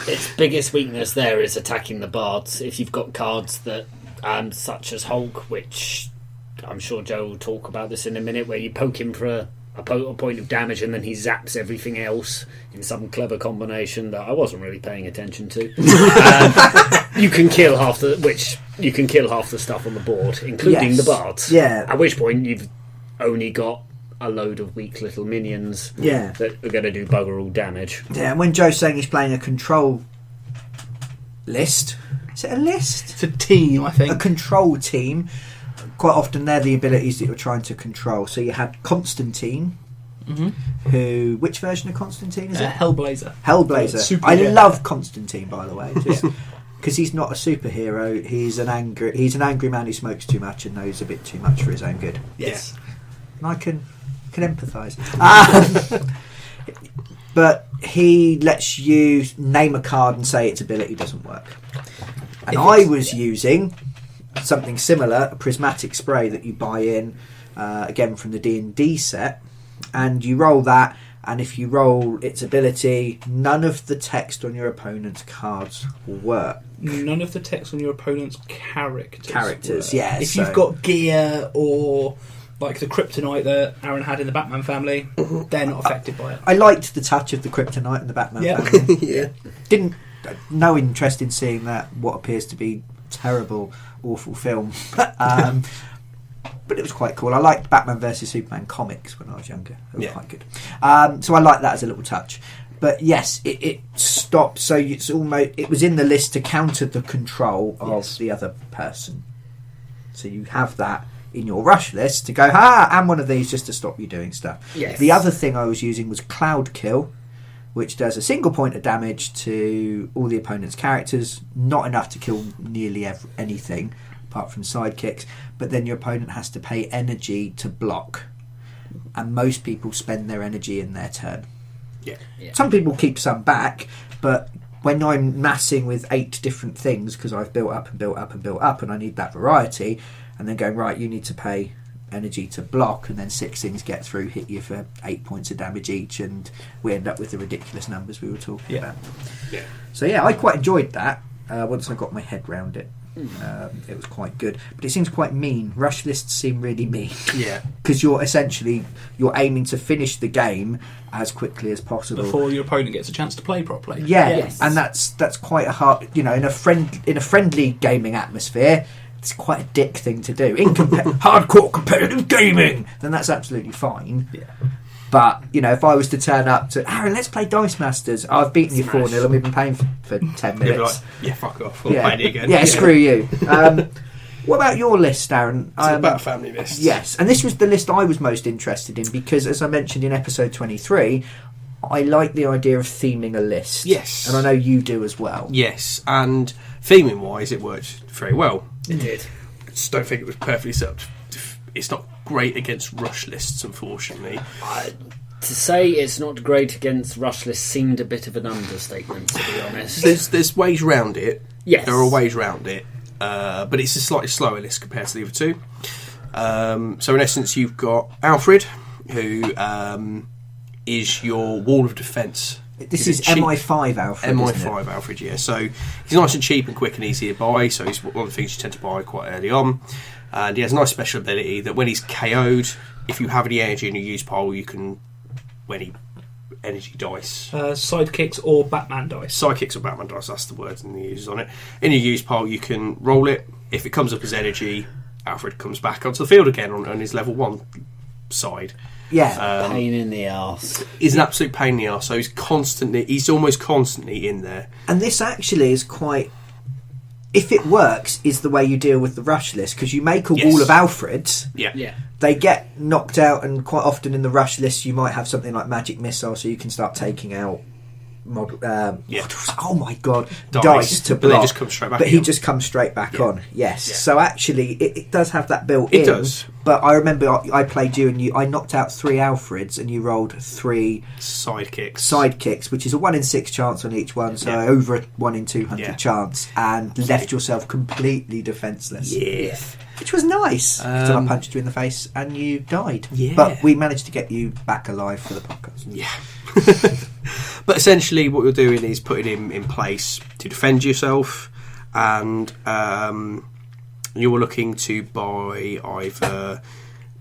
its biggest weakness there is attacking the bards. If you've got cards that such as Hulk, which I'm sure Joe will talk about this in a minute, where you poke him for a point of damage and then he zaps everything else in some clever combination that I wasn't really paying attention to. You can kill half the stuff on the board, including the bards. Yeah. At which point you've only got a load of weak little minions that are going to do bugger all damage. Yeah, and when Joe's saying he's playing a control list, is it a list? It's a team, I think. A control team. Quite often they're the abilities that you're trying to control. So you had Constantine, who... Which version of Constantine is it? Hellblazer. Hellblazer. I love Constantine, by the way, just because he's not a superhero. He's an angry man who smokes too much and knows a bit too much for his own good. Yes. And I can empathise. But he lets you name a card and say its ability doesn't work. And I was using something similar, a prismatic spray that you buy in, again from the D&D set, and you roll that, and if you roll its ability, none of the text on your opponent's cards will work. None of the text on your opponent's characters yeah. If you've got gear or... like the kryptonite that Aaron had in the Batman family, they're not affected by it. I liked the touch of the kryptonite in the Batman family. Didn't no interest in seeing that what appears to be terrible, awful film, but it was quite cool. I liked Batman vs Superman comics when I was younger. They were quite good. So I liked that as a little touch. But yes, it stopped. So it's almost, it was in the list to counter the control of the other person. So you have that in your rush list to go, and one of these just to stop you doing stuff. Yes. The other thing I was using was Cloud Kill, which does a single point of damage to all the opponent's characters, not enough to kill nearly anything apart from sidekicks, but then your opponent has to pay energy to block, and most people spend their energy in their turn. Yeah. Some people keep some back, but when I'm massing with 8 different things because I've built up and built up and built up and I need that variety, and then going, right, you need to pay energy to block, and then 6 things get through, hit you for 8 points of damage each, and we end up with the ridiculous numbers we were talking about. Yeah. So yeah, I quite enjoyed that once I got my head round it. It was quite good, but it seems quite mean. Rush lists seem really mean. Yeah, because you're aiming to finish the game as quickly as possible before your opponent gets a chance to play properly. Yeah, Yes. and that's quite a hard. In a friendly gaming atmosphere, it's quite a dick thing to do. In hardcore competitive gaming, then that's absolutely fine. Yeah. But, if I was to turn up to, Aaron, let's play Dice Masters. I've beaten you 4-0 and we've been playing for 10 minutes. Fuck off. We'll play it again. Yeah, screw you. What about your list, Aaron? It's about a family list. Yes, and this was the list I was most interested in because, as I mentioned in episode 23, I like the idea of theming a list. Yes. And I know you do as well. Yes, and theming-wise, it worked very well. It did. I just don't think it was perfectly set up. It's not great against rush lists, unfortunately. To say it's not great against rush lists seemed a bit of an understatement, to be honest. There's ways round it. Yes. There are ways round it. But it's a slightly slower list compared to the other two. So in essence, you've got Alfred, who is your wall of defence. This is MI5 Alfred. MI5 Alfred, yeah. So he's nice and cheap and quick and easy to buy. So he's one of the things you tend to buy quite early on. And he has a nice special ability that when he's KO'd, if you have any energy in your use pile, you can, energy dice. Sidekicks or Batman dice. Sidekicks or Batman dice, that's the word and the uses on it. In your use pile, you can roll it. If it comes up as energy, Alfred comes back onto the field again on his level 1 side. Yeah. Pain in the arse. He's an absolute pain in the arse, so he's almost constantly in there. And this actually is quite, if it works, is the way you deal with the rush list, because you make a wall of Alfreds. Yeah. They get knocked out, and quite often in the rush list you might have something like Magic Missile, so you can start taking out models. Oh my god, dice to block. But they just come straight back. But he just comes straight back on. Yes. Yeah. So actually, it does have that built in. It does. But I remember I played you, and I knocked out 3 Alfreds, and you rolled 3 sidekicks, which is a 1 in 6 chance on each one, so over a 1 in 200 chance, and left yourself completely defenceless. Yeah. Which was nice. Until I punched you in the face and you died. Yeah. But we managed to get you back alive for the podcast. Yeah. But essentially what you're doing is putting him in place to defend yourself, and you're looking to buy either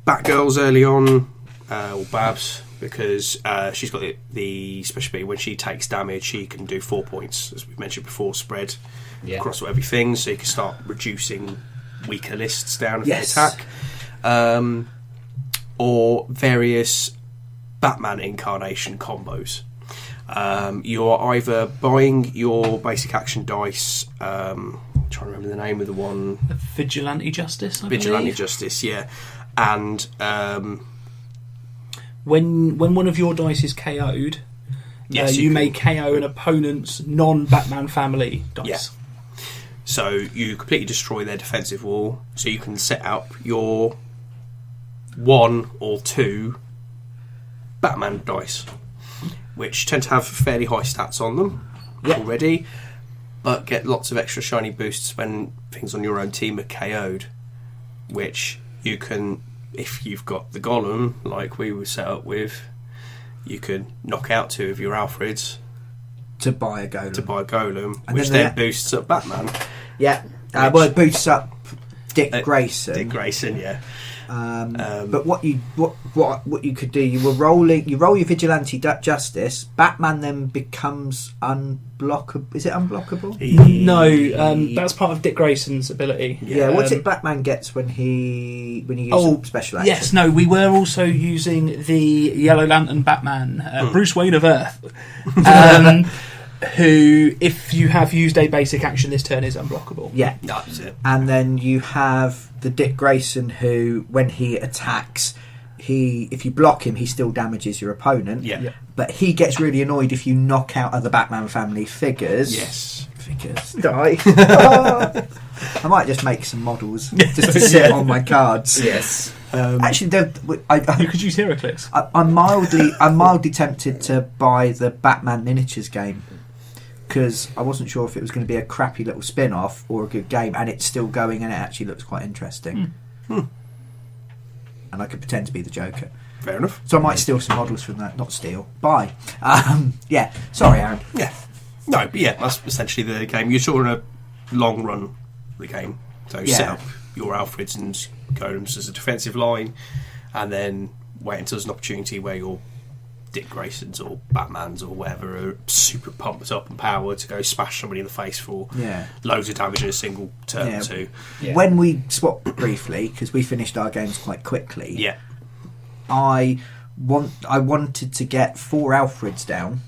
Batgirls early on or Babs, because she's got the special ability when she takes damage she can do 4 points, as we mentioned before, spread across everything, so you can start reducing weaker lists down if they attack, or various Batman incarnation combos. You're either buying your basic action dice, I'm trying to remember the name of the one, Vigilante Justice, I Vigilante believe. Justice, yeah, and when one of your dice is KO'd, you may KO an opponent's non-Batman family dice. Yeah. So you completely destroy their defensive wall, so you can set up your 1 or 2 Batman dice, which tend to have fairly high stats on them already, but get lots of extra shiny boosts when things on your own team are KO'd, which you can, if you've got the Golem, like we were set up with, you can knock out 2 of your Alfreds To buy a golem. and And which then then boosts up Batman. Yeah. Well, it boosts up Dick Grayson. Dick Grayson, yeah. But what you could do, you roll your vigilante justice. Batman then becomes unblockable. Is it unblockable? No, that's part of Dick Grayson's ability. Yeah. What's it Batman gets when he uses special action? Yes, no, we were also using the Yellow Lantern Batman, Bruce Wayne of Earth, who, if you have used a basic action this turn, is unblockable. Yeah, that's it. And then you have the Dick Grayson, who, when he attacks, if you block him, he still damages your opponent. Yeah. But he gets really annoyed if you knock out other Batman family figures. Yes. Figures die. I might just make some models just to sit on my cards. Yes. Actually, You could use HeroClix. I'm mildly tempted to buy the Batman miniatures game, because I wasn't sure if it was going to be a crappy little spin-off or a good game, and it's still going, and it actually looks quite interesting. And I could pretend to be the Joker. Fair enough. So I might steal some models from that. Not steal. Buy. Yeah. Sorry, Aaron. Yeah. No, but yeah, that's essentially the game. You're sort of a long run the game. So set up your Alfreds and Golems as a defensive line, and then wait until there's an opportunity where your Dick Graysons or Batmans or whatever are super pumped up and powered to go smash somebody in the face for loads of damage in a single turn or two. Yeah. When we swapped briefly, because we finished our games quite quickly, I wanted to get 4 Alfreds down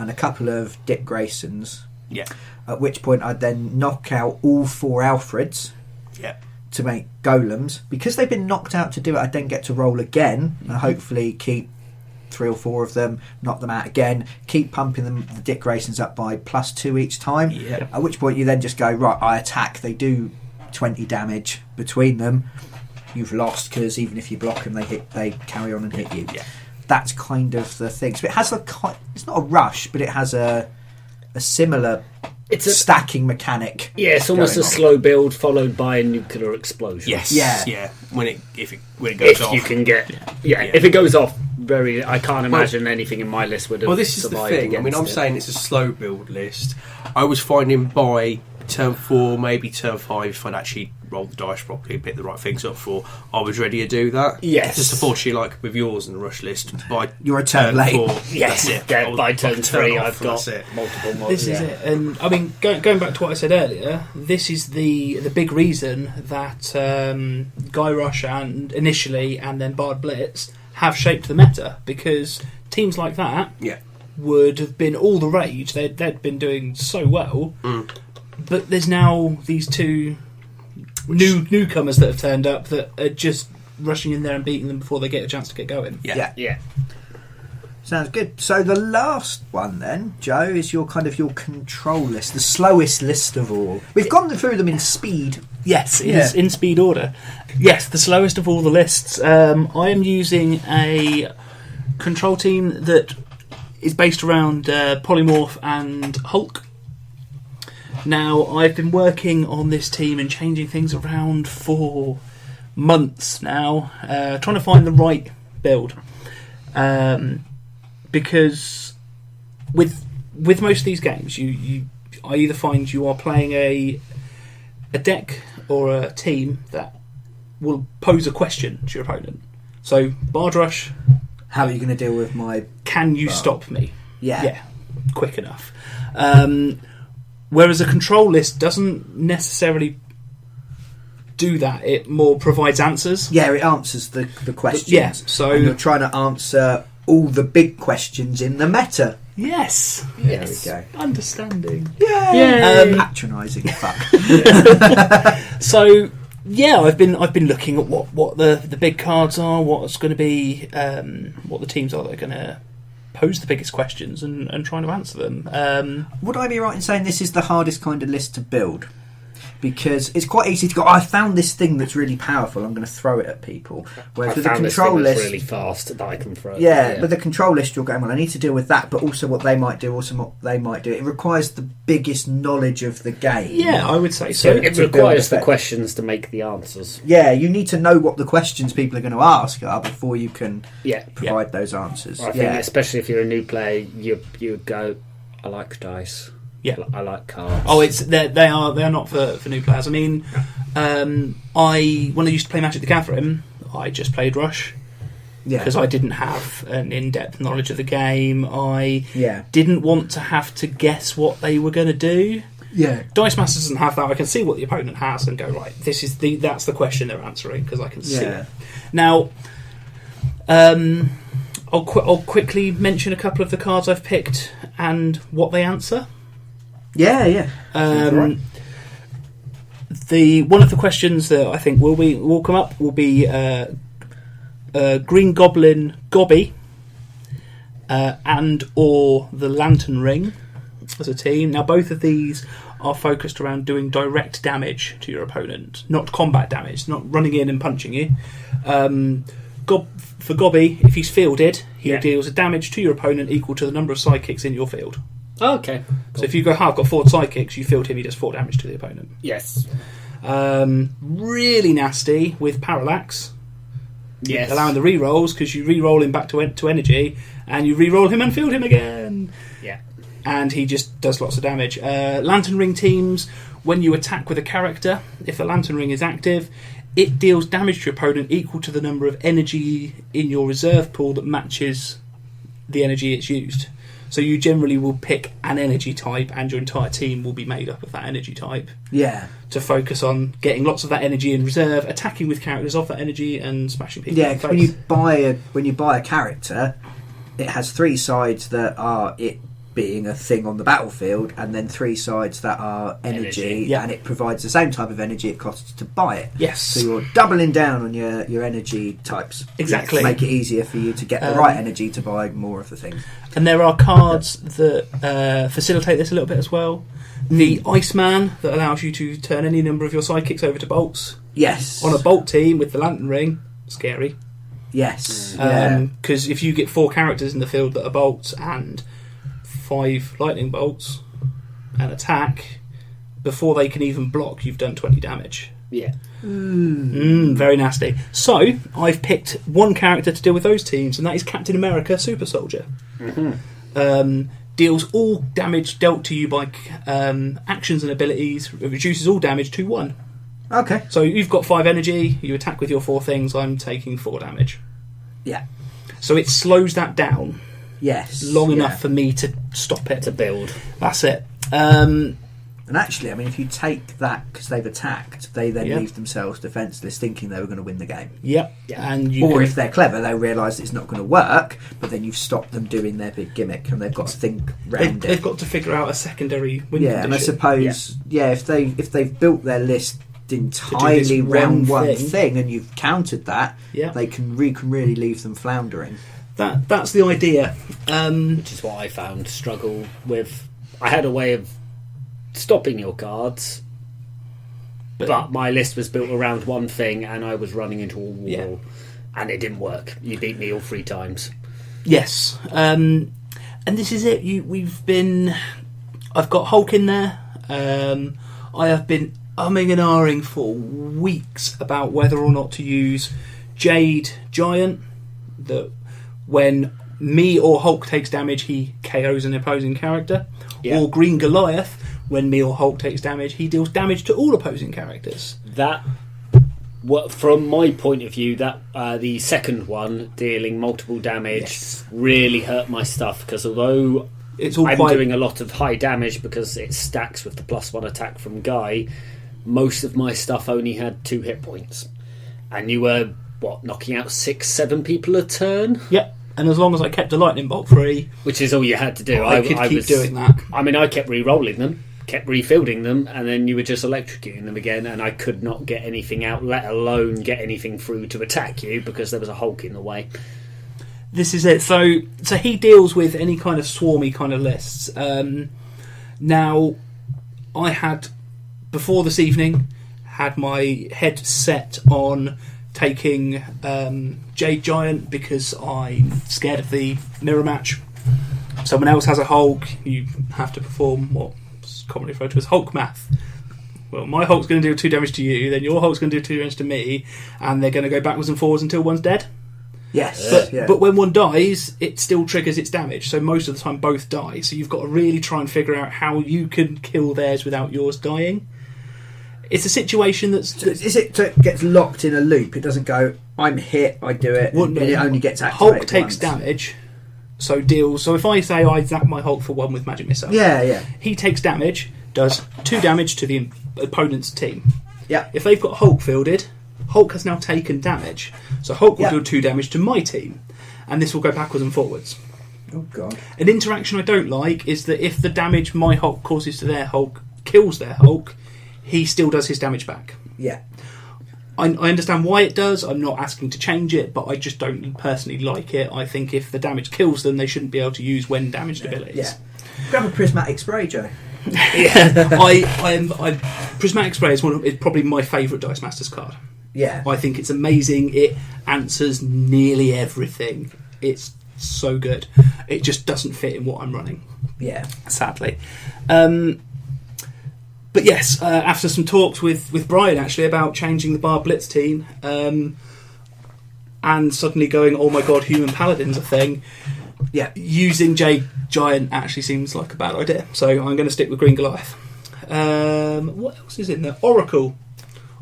and a couple of Dick Graysons. Yeah. At which point I'd then knock out all 4 Alfreds. Yeah. To make golems. Because they've been knocked out to do it, I'd then get to roll again and hopefully keep 3 or 4 of them, knock them out again, keep pumping the Dick Graysons up by +2 each time. Yeah. At which point you then just go, right, I attack, they do 20 damage between them. You've lost, because even if you block them, they carry on and hit you. Yeah. That's kind of the thing. So it has it's not a rush, but it has a similar stacking mechanic. Yeah, it's almost a slow build followed by a nuclear explosion. Yes. Yeah. When it goes off. You can get if it goes off I can't imagine anything in my list would have this is the survived thing. I mean, I'm against it. saying it's a slow build list. I was finding by turn 4, maybe turn 5, if I'd actually rolled the dice properly and picked the right things up for, I was ready to do that. Yes. Just unfortunately, like with yours and the rush list, by You're a turn late. 4, Yes, that's it. yeah, by turn 3 off I've and that's got it. multiple models. This is it, and I mean, going back to what I said earlier, this is the big reason that Guy Rush and initially and then Bard Blitz have shaped the meta, because teams like that would have been all the rage. They'd been doing so well, but there's now these 2 newcomers that have turned up that are just rushing in there and beating them before they get a chance to get going. Yeah. Sounds good. So the last one then, Joe, is your control list, the slowest list of all. We've gone through them in speed. Yes, it is in speed order. Yes, the slowest of all the lists. I am using a control team that is based around Polymorph and Hulk. Now, I've been working on this team and changing things around for months now, trying to find the right build. Because with most of these games, I either find you are playing a deck or a team that will pose a question to your opponent. So, Bard Rush, how are you going to deal with my... Can you stop me? Yeah. Quick enough. Whereas a control list doesn't necessarily do that. It more provides answers. Yeah, it answers the questions. Yeah, so... And you're trying to answer all the big questions in the meta. Yes. There we go. Understanding. Yay! Patronising fuck. So... Yeah, I've been looking at what the big cards are, what's going to be, what the teams are that are going to pose the biggest questions and trying to answer them. Would I be right in saying this is the hardest kind of list to build? Because it's quite easy to go, I found this thing that's really powerful, I'm going to throw it at people. Whereas with the control list, really fast that I can throw. Yeah, with the control list, you're going, well, I need to deal with that, but also what they might do, also what they might do. It requires the biggest knowledge of the game. Yeah, I would say so. It requires the questions to make the answers. Yeah, you need to know what the questions people are going to ask are before you can provide those answers. I think especially if you're a new player, you would go, I like dice. Yeah, I like cards. Oh, they are not for new players. I mean, when I used to play Magic the Gathering, I just played Rush. Yeah. Because I didn't have an in-depth knowledge of the game. I Yeah. didn't want to have to guess what they were going to do. Yeah. Dice Master doesn't have that. I can see what the opponent has and go, right, that's the question they're answering, because I can see it. Now, I'll quickly mention a couple of the cards I've picked and what they answer. Yeah. One of the questions that I think will come up will be Green Goblin Gobby and or the Lantern Ring as a team. Now, both of these are focused around doing direct damage to your opponent, not combat damage, not running in and punching you. For Gobby, if he's fielded, he deals a damage to your opponent equal to the number of sidekicks in your field. Oh, okay. Cool. So if you go, I've got 4 sidekicks, you field him, he does 4 damage to the opponent. Yes. Really nasty with Parallax. Yes. Allowing the re-rolls, because you re-roll him back to energy, and you re-roll him and field him again. Yeah. And he just does lots of damage. Lantern Ring teams, when you attack with a character, if the Lantern Ring is active, it deals damage to your opponent equal to the number of energy in your reserve pool that matches the energy it's used. So you generally will pick an energy type, and your entire team will be made up of that energy type. Yeah. To focus on getting lots of that energy in reserve, attacking with characters of that energy, and smashing people. Yeah, in the when face. you buy a character, it has 3 sides that are it being a thing on the battlefield, and then 3 sides that are energy. Yeah. And it provides the same type of energy it costs to buy it. Yes. So you're doubling down on your energy types. Exactly. To make it easier for you to get the right energy to buy more of the things. And there are cards that facilitate this a little bit as well. The Iceman, that allows you to turn any number of your sidekicks over to bolts. Yes. On a bolt team with the Lantern Ring, scary. Yes. Because if you get 4 characters in the field that are bolts and 5 lightning bolts and attack, before they can even block, you've done 20 damage. Yeah. Very nasty. So, I've picked one character to deal with those teams, and that is Captain America Super Soldier. Mm-hmm. Deals all damage dealt to you by actions and abilities, reduces all damage to 1. Okay. So you've got 5 energy, you attack with your 4 things, I'm taking 4 damage. Yeah. So it slows that down Yes. long enough for me to stop it. To build. That's it. And actually, I mean, if you take that because they've attacked, they then leave themselves defenceless, thinking they were going to win the game. Yep. Yeah. And if they're clever, they'll realise it's not going to work, but then you've stopped them doing their big gimmick, and they've got to think round they've it. got to figure out a secondary win Yeah, and I condition. suppose, if they've built their list entirely round one thing, and you've countered that, they can really leave them floundering. That's the idea. Which is what I found struggle with. I had a way of stopping your cards, but my list was built around one thing, and I was running into a wall, and it didn't work. You beat me all 3 times. Yes, and this is it. I've got Hulk in there. I have been umming and ahhing for weeks about whether or not to use Jade Giant. That when me or Hulk takes damage, he KOs an opposing character, or Green Goliath. When me or Hulk takes damage, he deals damage to all opposing characters. From my point of view, that the second one, dealing multiple damage, really hurt my stuff, because although I'm doing a lot of high damage because it stacks with the +1 attack from Guy, most of my stuff only had 2 hit points. And you were, knocking out 6-7 people a turn? Yep. And as long as I kept a lightning bolt free, which is all you had to do, I could keep doing that. I mean, I kept re-rolling them, kept refielding them, and then you were just electrocuting them again, and I could not get anything out, let alone get anything through to attack you, because there was a Hulk in the way. This is it. So he deals with any kind of swarmy kind of lists. Now, I had, before this evening, had my head set on taking Jade Giant, because I'm scared of the mirror match. Someone else has a Hulk, you have to perform what's commonly referred to as Hulk math. Well, my Hulk's going to do 2 damage to you, then your Hulk's going to do 2 damage to me, and they're going to go backwards and forwards until one's dead. Yes. But when one dies, it still triggers its damage, so most of the time both die. So you've got to really try and figure out how you can kill theirs without yours dying. It's a situation that's... Is it so it gets locked in a loop? It doesn't go, I'm hit, I do it, and it only gets activated Hulk takes once. damage, so deals... So if I say I zap my Hulk for 1 with Magic Missile, Yeah. he takes damage, does 2 damage to the opponent's team. Yeah. If they've got Hulk fielded, Hulk has now taken damage, so Hulk will do 2 damage to my team, and this will go backwards and forwards. Oh, God. An interaction I don't like is that if the damage my Hulk causes to their Hulk kills their Hulk, he still does his damage back. Yeah. I understand why it does. I'm not asking to change it, but I just don't personally like it. I think if the damage kills them, they shouldn't be able to use when damaged abilities. Yeah. Grab a prismatic spray, Joe. Prismatic Spray is probably my favourite Dice Masters card. Yeah. I think it's amazing. It answers nearly everything. It's so good. It just doesn't fit in what I'm running. Yeah. Sadly. But yes, after some talks with Brian actually about changing the Bar Blitz team, and suddenly going, oh my god, Human Paladin's a thing. Yeah. Using Jade Giant actually seems like a bad idea. So I'm going to stick with Green Goliath. What else is in there? Oracle.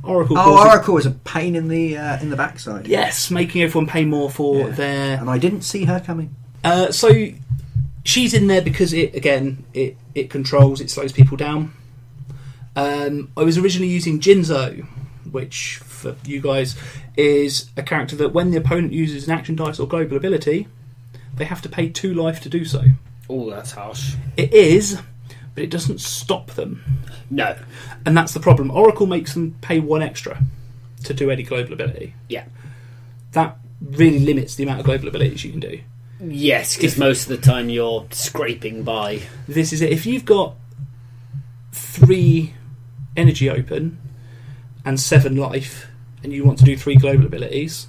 Oracle is a pain in the backside. Yes, making everyone pay more for their... And I didn't see her coming. So she's in there because it controls, it slows people down. I was originally using Jinzo, which for you guys is a character that when the opponent uses an action dice or global ability, they have to pay 2 life to do so. Oh, that's harsh. It is, but it doesn't stop them. No. And that's the problem. Oracle makes them pay 1 extra to do any global ability. Yeah. That really limits the amount of global abilities you can do. Yes, because most of the time you're scraping by. This is it. If you've got 3 energy open and 7 life, and you want to do 3 global abilities,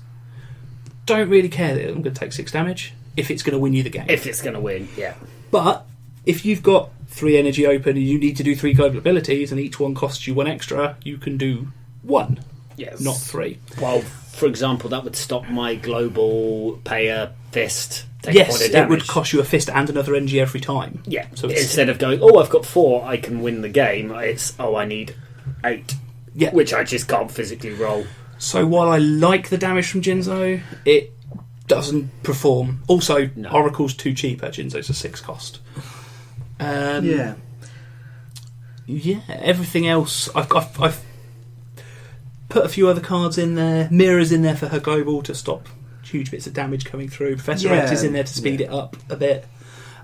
don't really care that I'm going to take 6 damage if it's going to win you the game. If it's going to win, yeah. But if you've got 3 energy open and you need to do 3 global abilities and each one costs you 1 extra, you can do 1, Yes. not 3. Well, for example, that would stop my global payer fist. Take a point Yes, of it damage. would cost you a fist and another energy every time. Yeah. So it's, Instead of going, oh, I've got 4, I can win the game. It's, oh, I need 8. Yeah. Which I just can't physically roll. So while I like the damage from Jinzo, it doesn't perform. Also, No. Oracle's too cheap at Jinzo's a 6 cost. Yeah. Yeah, everything else, I've put a few other cards in there. Mira's in there for her global to stop huge bits of damage coming through. Professor X is in there to speed it up a bit.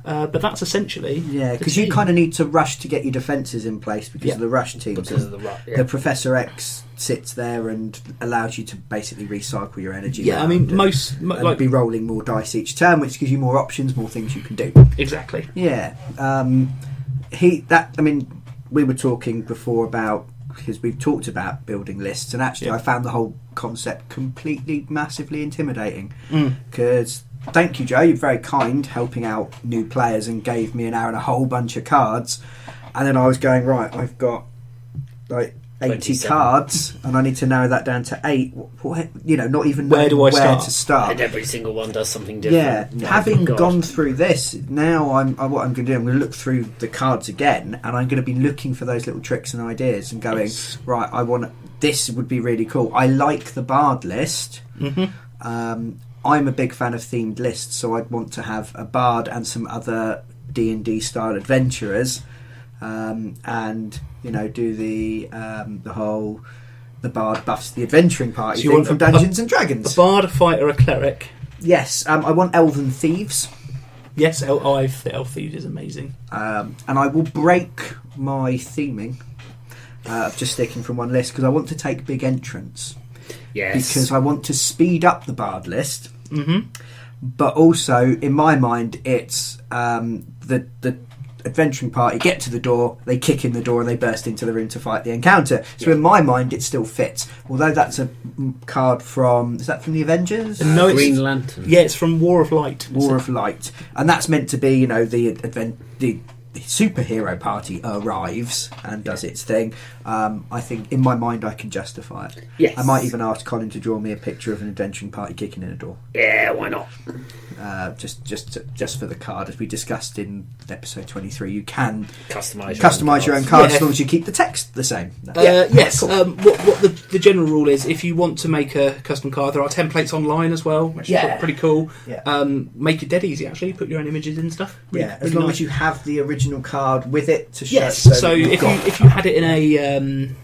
But that's essentially... Yeah, because you kind of need to rush to get your defences in place because of the rush teams. Because of the rush, yeah. The Professor X sits there and allows you to basically recycle your energy. Yeah, I mean, and be rolling more dice each turn, which gives you more options, more things you can do. Exactly. Yeah. We were talking before about, because we've talked about building lists, and actually I found the whole concept completely massively intimidating. Because thank you, Joe, you're very kind, helping out new players, and gave me an hour and a whole bunch of cards, and then I was going, right, I've got like 80 27. cards and I need to narrow that down to 8. Not even Where do I start? to start. And every single one does something different. Yeah, having gone through this, now what I'm going to do, I'm going to look through the cards again, and I'm going to be looking for those little tricks and ideas and going, right, this would be really cool. I like the Bard list. I'm a big fan of themed lists, so I'd want to have a Bard and some other D&D style adventurers, and do the Bard buffs the adventuring party So you thing want from Dungeons and Dragons. A bard, a fighter, a cleric. Yes, I want Elven Thieves. Yes, the Elf Thieves is amazing. And I will break my theming of just sticking from one list, because I want to take big entrants. Yes. Because I want to speed up the Bard list. But also, in my mind, it's the adventuring party get to the door, they kick in the door, and they burst into the room to fight the encounter. So in my mind, it still fits. Although that's a card from... Is that from the Avengers? No, it's Green Lantern. Yeah, it's from War of Light. War of Light. And that's meant to be, the superhero party arrives and does its thing, I think in my mind I can justify it. Yes. I might even ask Colin to draw me a picture of an adventuring party kicking in a door. Yeah, why not? Just for the card, as we discussed in episode 23, you can Customise your own card as long as you keep the text the same. Yes. Cool. What the general rule is, if you want to make a custom card, there are templates online as well, which is pretty cool. Yeah. Make it dead easy, actually. Put your own images and stuff. As long as you have the original card with it to show. Yes. So if you had it in a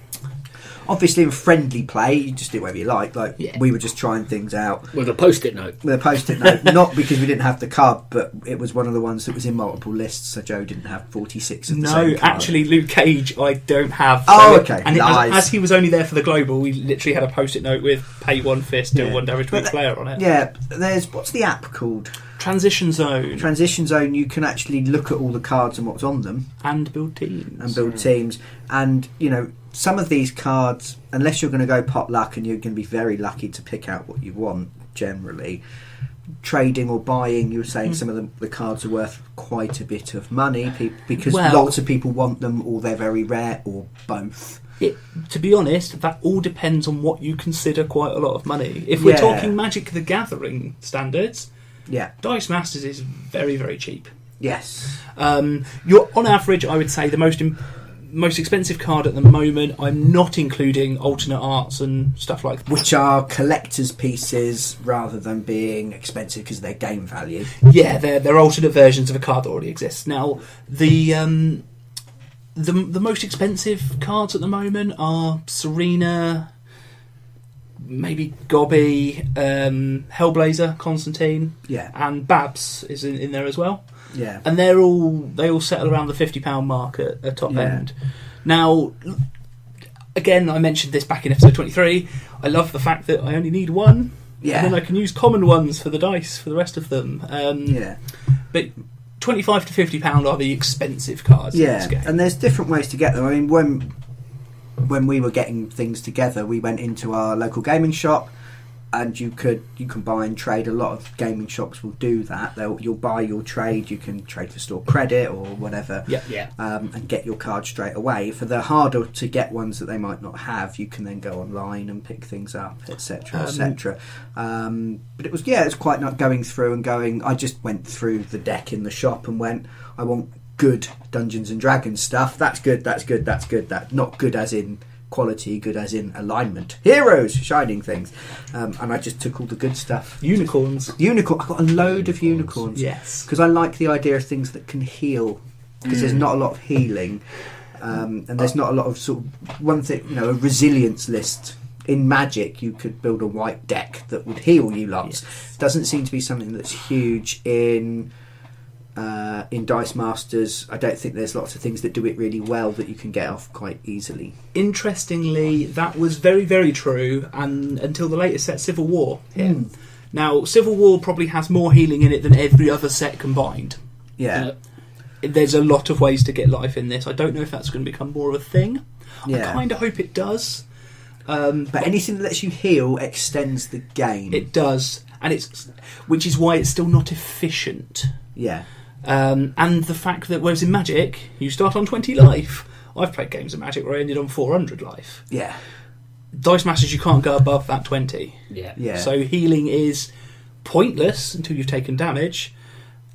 obviously in friendly play, you just do whatever you like. We were just trying things out with a post-it note. Not because we didn't have the card, but it was one of the ones that was in multiple lists, so Joe didn't have 46 of the same card. Actually, Luke Cage I don't have. Okay. And as he was only there for the global, we literally had a post-it note with pay one fist, deal one damage to each player on it. Yeah, what's the app called? Transition Zone. Transition Zone, you can actually look at all the cards and what's on them. And build teams. And, some of these cards, unless you're going to go pot luck and you're going to be very lucky to pick out what you want, generally, trading or buying, you were saying some of the cards are worth quite a bit of money because lots of people want them, or they're very rare, or both. To be honest, that all depends on what you consider quite a lot of money. If we're talking Magic the Gathering standards, Dice Masters is very, very cheap. Yes. You're on average, I would say, the most expensive card at the moment. I'm not including alternate arts and stuff like that, which are collector's pieces rather than being expensive because of their game value. Yeah, they're alternate versions of a card that already exists. Now, the most expensive cards at the moment are Serena, maybe Gobby, Hellblazer, Constantine, and Babs is in there as well. Yeah, and they all settle around the £50 mark at top end. Now, again, I mentioned this back in episode 23. I love the fact that I only need one, and then I can use common ones for the dice for the rest of them. But £25 to £50 are the expensive cards. in this game. And there's different ways to get them. I mean, when we were getting things together, we went into our local gaming shop. And you can buy and trade. A lot of gaming shops will do that. You'll buy your trade. You can trade for store credit or whatever. And get your card straight away. For the harder to get ones that they might not have, you can then go online and pick things up, etc., etc. But it was quite not going through and going. I just went through the deck in the shop and went, I want good Dungeons and Dragons stuff. That's good. That's good. That's good. That not good as in quality, good as in alignment, heroes, shining things, and I just took all the good stuff. Unicorns. I got a load of unicorns. Yes, because I like the idea of things that can heal, because there's not a lot of healing, and there's not a lot of sort of one thing, a resilience list. In Magic, you could build a white deck that would heal you lots. Doesn't seem to be something that's huge in Dice Masters. I don't think there's lots of things that do it really well that you can get off quite easily. Interestingly, that was very, very true, and until the latest set, Civil War. Now, Civil War probably has more healing in it than every other set combined. There's a lot of ways to get life in this. I don't know if that's going to become more of a thing. I kind of hope it does. But anything that lets you heal extends the game. It does, which is why it's still not efficient. And the fact that, whereas in Magic, you start on 20 life. I've played games of Magic where I ended on 400 life. Dice Masters, you can't go above that 20. So healing is pointless until you've taken damage,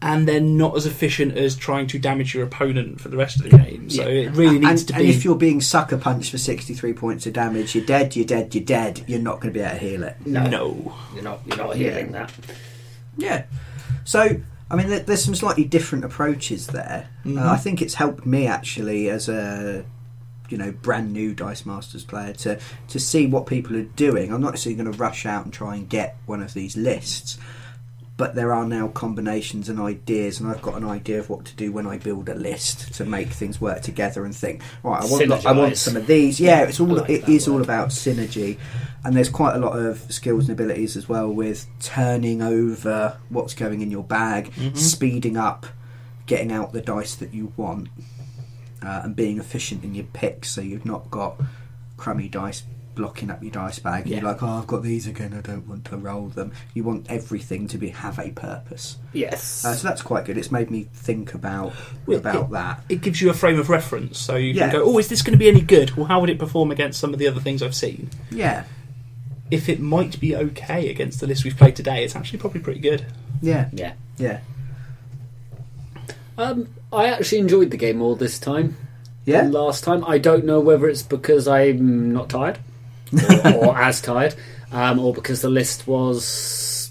and then not as efficient as trying to damage your opponent for the rest of the game. So it really needs to be... And if you're being sucker punched for 63 points of damage, you're dead, you're dead. You're not going to be able to heal it. No. You're not healing that. So... I mean, there's some slightly different approaches there. I think it's helped me actually as a brand new Dice Masters player to see what people are doing. I'm not necessarily going to rush out and try and get one of these lists, but there are now combinations and ideas, and I've got an idea of what to do when I build a list to make things work together and think, right, I want some of these. It is all about synergy. And there's quite a lot of skills and abilities as well with turning over what's going in your bag, speeding up, getting out the dice that you want, and being efficient in your picks so you've not got crummy dice blocking up your dice bag. Yeah. You're like, oh, I've got these again, I don't want to roll them. You want everything to have a purpose. Yes. So that's quite good. It's made me think about that. It gives you a frame of reference, so you Yeah. can go, oh, is this going to be any good? Well, how would it perform against some of the other things I've seen? Yeah. If it might be okay against the list we've played today, it's actually probably pretty good. Yeah. Yeah. Yeah. I actually enjoyed the game more this time Yeah. than last time. I don't know whether it's because I'm not tired or as tired, or because the list was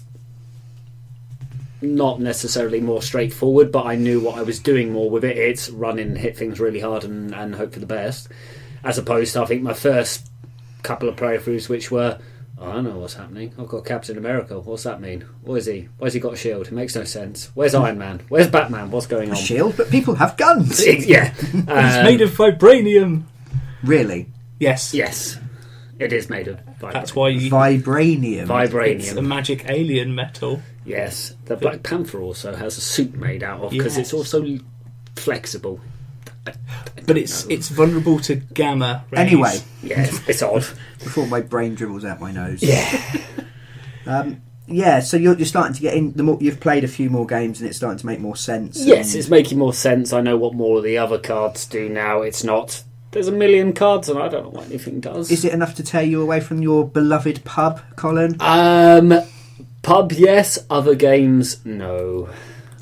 not necessarily more straightforward, but I knew what I was doing more with it. It's run in, hit things really hard and hope for the best, as opposed to, I think, my first couple of playthroughs, which were, I don't know what's happening. I've got Captain America. What's that mean? What is he? Why has he got a shield? It makes no sense. Where's Iron Man? Where's Batman? What's going on? A shield, but people have guns. Yeah. It's made of vibranium. Really? Yes. Yes. It is made of vibranium. That's why you... Vibranium. It's a magic alien metal. Yes. The Black Panther also has a suit made out of, because it's also flexible. But it's vulnerable to gamma rays. Anyway. Yeah, it's odd. Before my brain dribbles out my nose. Yeah. Yeah, so you're starting to get in. The more you've played a few more games, and it's starting to make more sense. Yes, it's making more sense. I know what more of the other cards do now. It's not. There's a million cards, and I don't know what anything does. Is it enough to tear you away from your beloved pub, Colin? Pub, yes. Other games, no.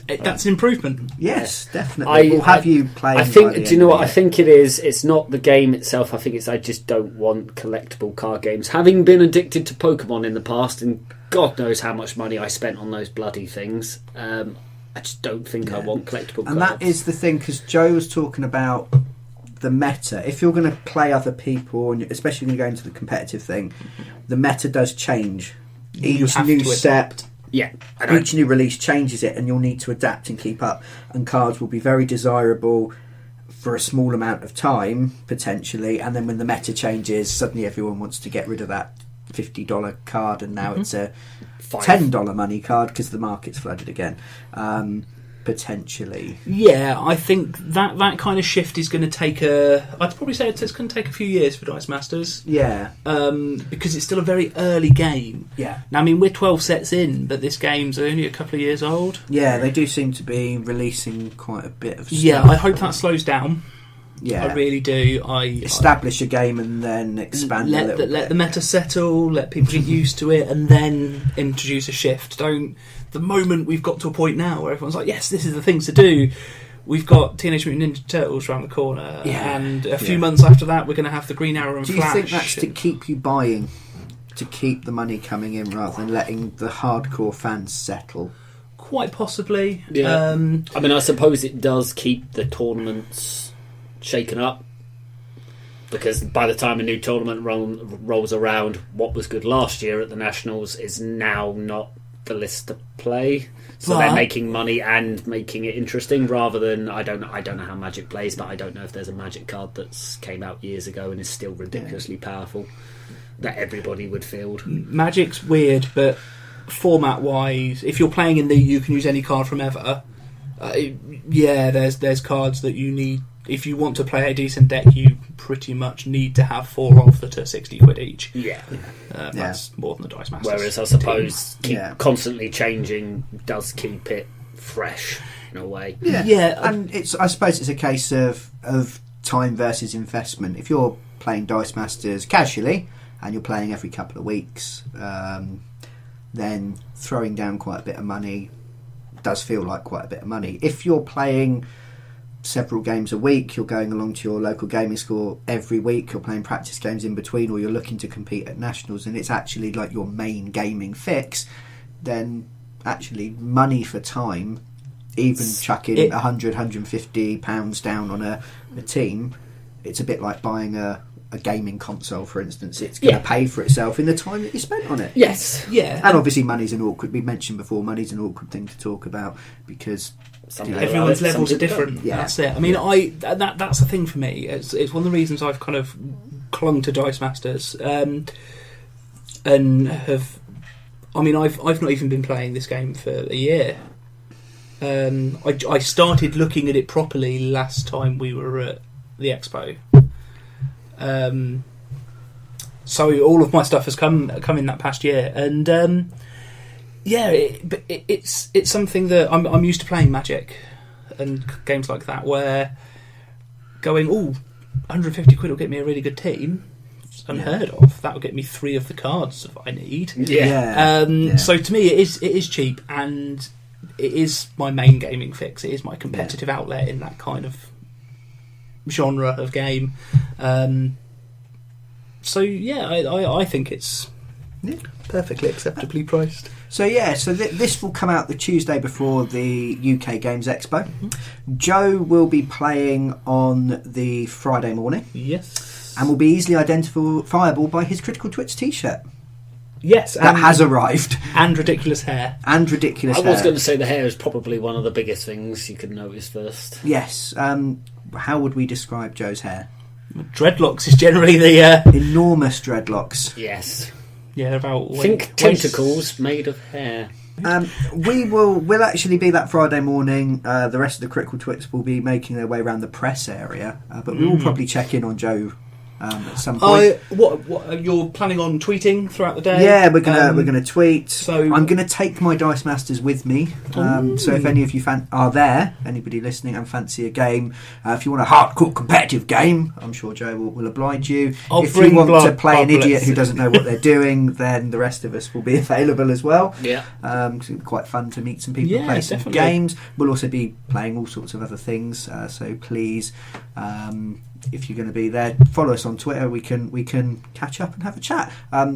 That's an improvement. Yes, definitely. We'll have you playing. I think. Do you know what I think it is? It's not the game itself. I think it's. I just don't want collectible card games. Having been addicted to Pokemon in the past, and God knows how much money I spent on those bloody things. I just don't think I want collectible cards. And that is the thing, because Joe was talking about the meta. If you're going to play other people, and especially when you go into the competitive thing, the meta does change. Each new set. Yeah, each new release changes it, and you'll need to adapt and keep up. And cards will be very desirable for a small amount of time, potentially. And then when the meta changes, suddenly everyone wants to get rid of that $50 card, and now it's a $10 money card because the market's flooded again. Potentially. Yeah, I think that kind of shift is going to take I'd probably say it's going to take a few years for Dice Masters. Yeah. Because it's still a very early game. Yeah. Now, I mean, we're 12 sets in, but this game's only a couple of years old. Yeah, they do seem to be releasing quite a bit of stuff. Yeah, I hope that slows down. Yeah. I really do. Establish a game and then expand a little bit. Let the meta settle, let people get used to it, and then introduce a shift. The moment we've got to a point now where everyone's like, yes, this is the things to do, we've got Teenage Mutant Ninja Turtles around the corner, and a few months after that we're going to have the Green Arrow and Flash. Do you think that's to keep you buying, to keep the money coming in rather than letting the hardcore fans settle? Quite possibly. Yeah. I mean, I suppose it does keep the tournaments shaken up, because by the time a new tournament rolls around, what was good last year at the Nationals is now not the list to play. So they're making money and making it interesting, rather than I don't know how Magic plays, but I don't know if there's a Magic card that's came out years ago and is still ridiculously powerful that everybody would field. Magic's weird, but format wise, if you're playing in you can use any card from ever. There's cards that you need. If you want to play a decent deck, you pretty much need to have 4 of that are 60 quid each. Yeah. That's more than the Dice Masters. Whereas I suppose constantly changing does keep it fresh in a way. Yeah. And I suppose it's a case of time versus investment. If you're playing Dice Masters casually and you're playing every couple of weeks, then throwing down quite a bit of money does feel like quite a bit of money. If you're playing several games a week, you're going along to your local gaming school every week, you're playing practice games in between, or you're looking to compete at nationals, and it's actually like your main gaming fix, then actually money for time, even chucking 100, 150 pounds down on a team, it's a bit like buying a gaming console, for instance. It's going to pay for itself in the time that you spent on it. Yes. Yeah. And obviously money's an awkward, we mentioned before, money's an awkward thing to talk about because everyone's levels are different. Yeah. That's it. I mean, that's the thing for me. It's one of the reasons I've kind of clung to Dice Masters, and have. I mean, I've not even been playing this game for a year. I started looking at it properly last time we were at the expo, So all of my stuff has come in that past year, and it's something that I'm used to playing Magic and games like that, where going, 150 quid will get me a really good team. It's unheard of. That will get me 3 of the cards that I need. So to me, it is cheap, and it is my main gaming fix. It is my competitive outlet in that kind of genre of game. I think it's perfectly acceptably priced. So this will come out the Tuesday before the UK Games Expo. Mm-hmm. Joe will be playing on the Friday morning. Yes. And will be easily identifiable by his Critical Twits t-shirt. Yes. That has arrived. And ridiculous hair. I was going to say the hair is probably one of the biggest things you could notice first. Yes. How would we describe Joe's hair? Dreadlocks is generally the... Enormous dreadlocks. Yes. Yeah, about... Think tentacles made of hair. We'll actually be that Friday morning. The rest of the Critical Twits will be making their way around the press area, but we will probably check in on Joe at some point. What you're planning on tweeting throughout the day? Yeah, we're gonna tweet. So I'm gonna take my Dice Masters with me. So if any of you are there, anybody listening and fancy a game, if you want a hardcore competitive game, I'm sure Joe will oblige you. If you want to play an idiot who doesn't know what they're doing, then the rest of us will be available as well. Yeah, it's quite fun to meet some people and play some games. We'll also be playing all sorts of other things. So please. If you're going to be there, follow us on Twitter. We can catch up and have a chat.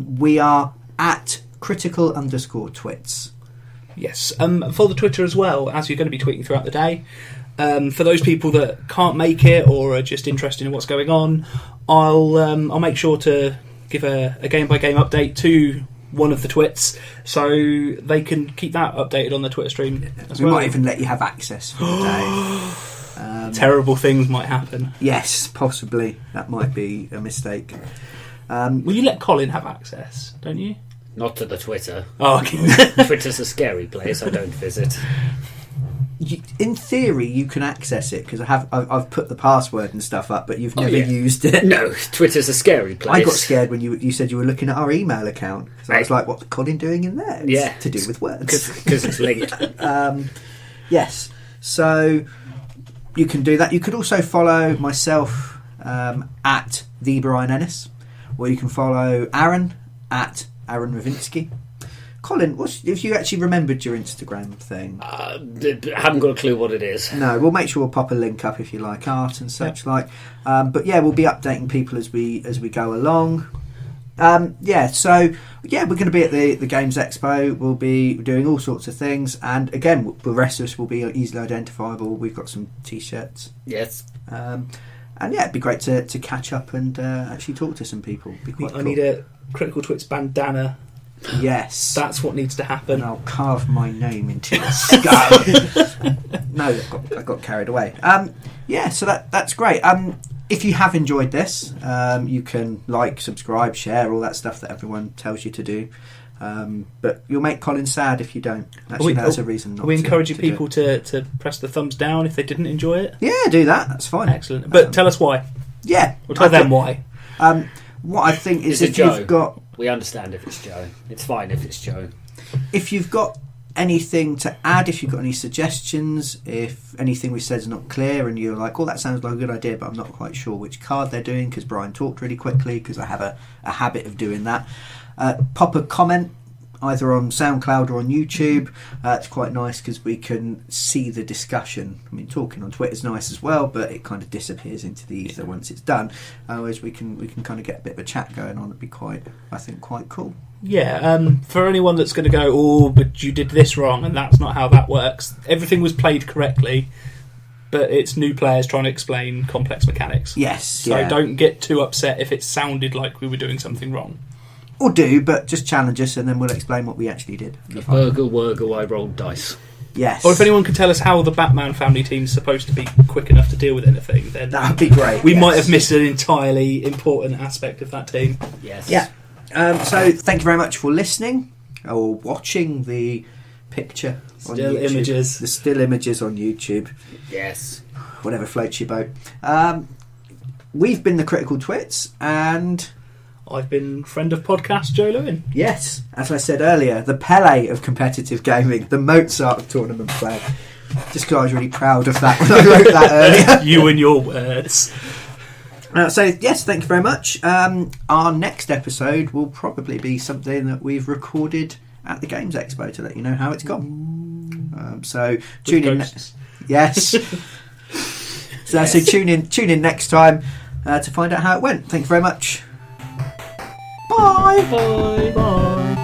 We are at critical_twits. Yes. For the Twitter as well, as you're going to be tweeting throughout the day. For those people that can't make it or are just interested in what's going on, I'll make sure to give a game by game update to one of the twits, so they can keep that updated on the Twitter stream as well. We might even let you have access for the day. Terrible things might happen. Yes, possibly. That might be a mistake. Well, you let Colin have access, don't you? Not to the Twitter. Oh, okay. Twitter's a scary place. I don't visit. In theory, you can access it because I've put the password and stuff up, but you've never used it. No, Twitter's a scary place. I got scared when you said you were looking at our email account. So I was like, "What's Colin doing in there?" It's to do with words because it's linked. Yes, so you can do that. You could also follow myself at the Brian Ennis, or you can follow Aaron at Aaron Ravinsky. Colin, if you actually remembered your Instagram thing? I haven't got a clue what it is. No, we'll make sure we'll pop a link up if you like art and such like. But we'll be updating people as we go along. We're going to be at the Games Expo. We'll be doing all sorts of things, and again, the rest of us will be easily identifiable. We've got some t-shirts. Yes. It'd be great to catch up and actually talk to some people. It'd be quite cool. I need a Critical Twits bandana. Yes, that's what needs to happen. And I'll carve my name into your skull. No, I got carried away. So that's great. If you have enjoyed this, you can like, subscribe, share, all that stuff that everyone tells you to do. But you'll make Colin sad if you don't. Actually, that's a reason not to. Are we encouraging people to press the thumbs down if they didn't enjoy it? Yeah, do that. That's fine. Excellent. But tell us why. Yeah. Or tell them why. What I think is if Joe? You've got... We understand if it's Joe. It's fine if it's Joe. If you've got anything to add, if you've got any suggestions, if anything we said is not clear and you're like, that sounds like a good idea, but I'm not quite sure which card they're doing because Brian talked really quickly, because I have a habit of doing that, pop a comment either on SoundCloud or on YouTube. It's quite nice because we can see the discussion. I mean, talking on Twitter is nice as well, but it kind of disappears into the ether once it's done. Whereas we can kind of get a bit of a chat going on. It'd be quite cool. Yeah, for anyone that's going to go, but you did this wrong and that's not how that works. Everything was played correctly, but it's new players trying to explain complex mechanics. Yes. So don't get too upset if it sounded like we were doing something wrong. Or do, but just challenge us and then we'll explain what we actually did. Wurgle, I rolled dice. Yes. Or if anyone can tell us how the Batman family team's supposed to be quick enough to deal with anything, then that would be great. We might have missed an entirely important aspect of that team. Yes. Yeah. So thank you very much for listening or watching the picture on Still YouTube. images. The still images on YouTube. Yes. Whatever floats your boat. We've been the Critical Twits, and I've been friend of podcast Joe Lewin. Yes, as I said earlier, the Pele of competitive gaming, the Mozart of tournament play. Just because I was really proud of that when I wrote that earlier. You and your words. So yes, thank you very much. Our next episode will probably be something that we've recorded at the Games Expo to let you know how it's gone. So tune in. Yes. So tune in next time to find out how it went. Thank you very much. Bye. Bye.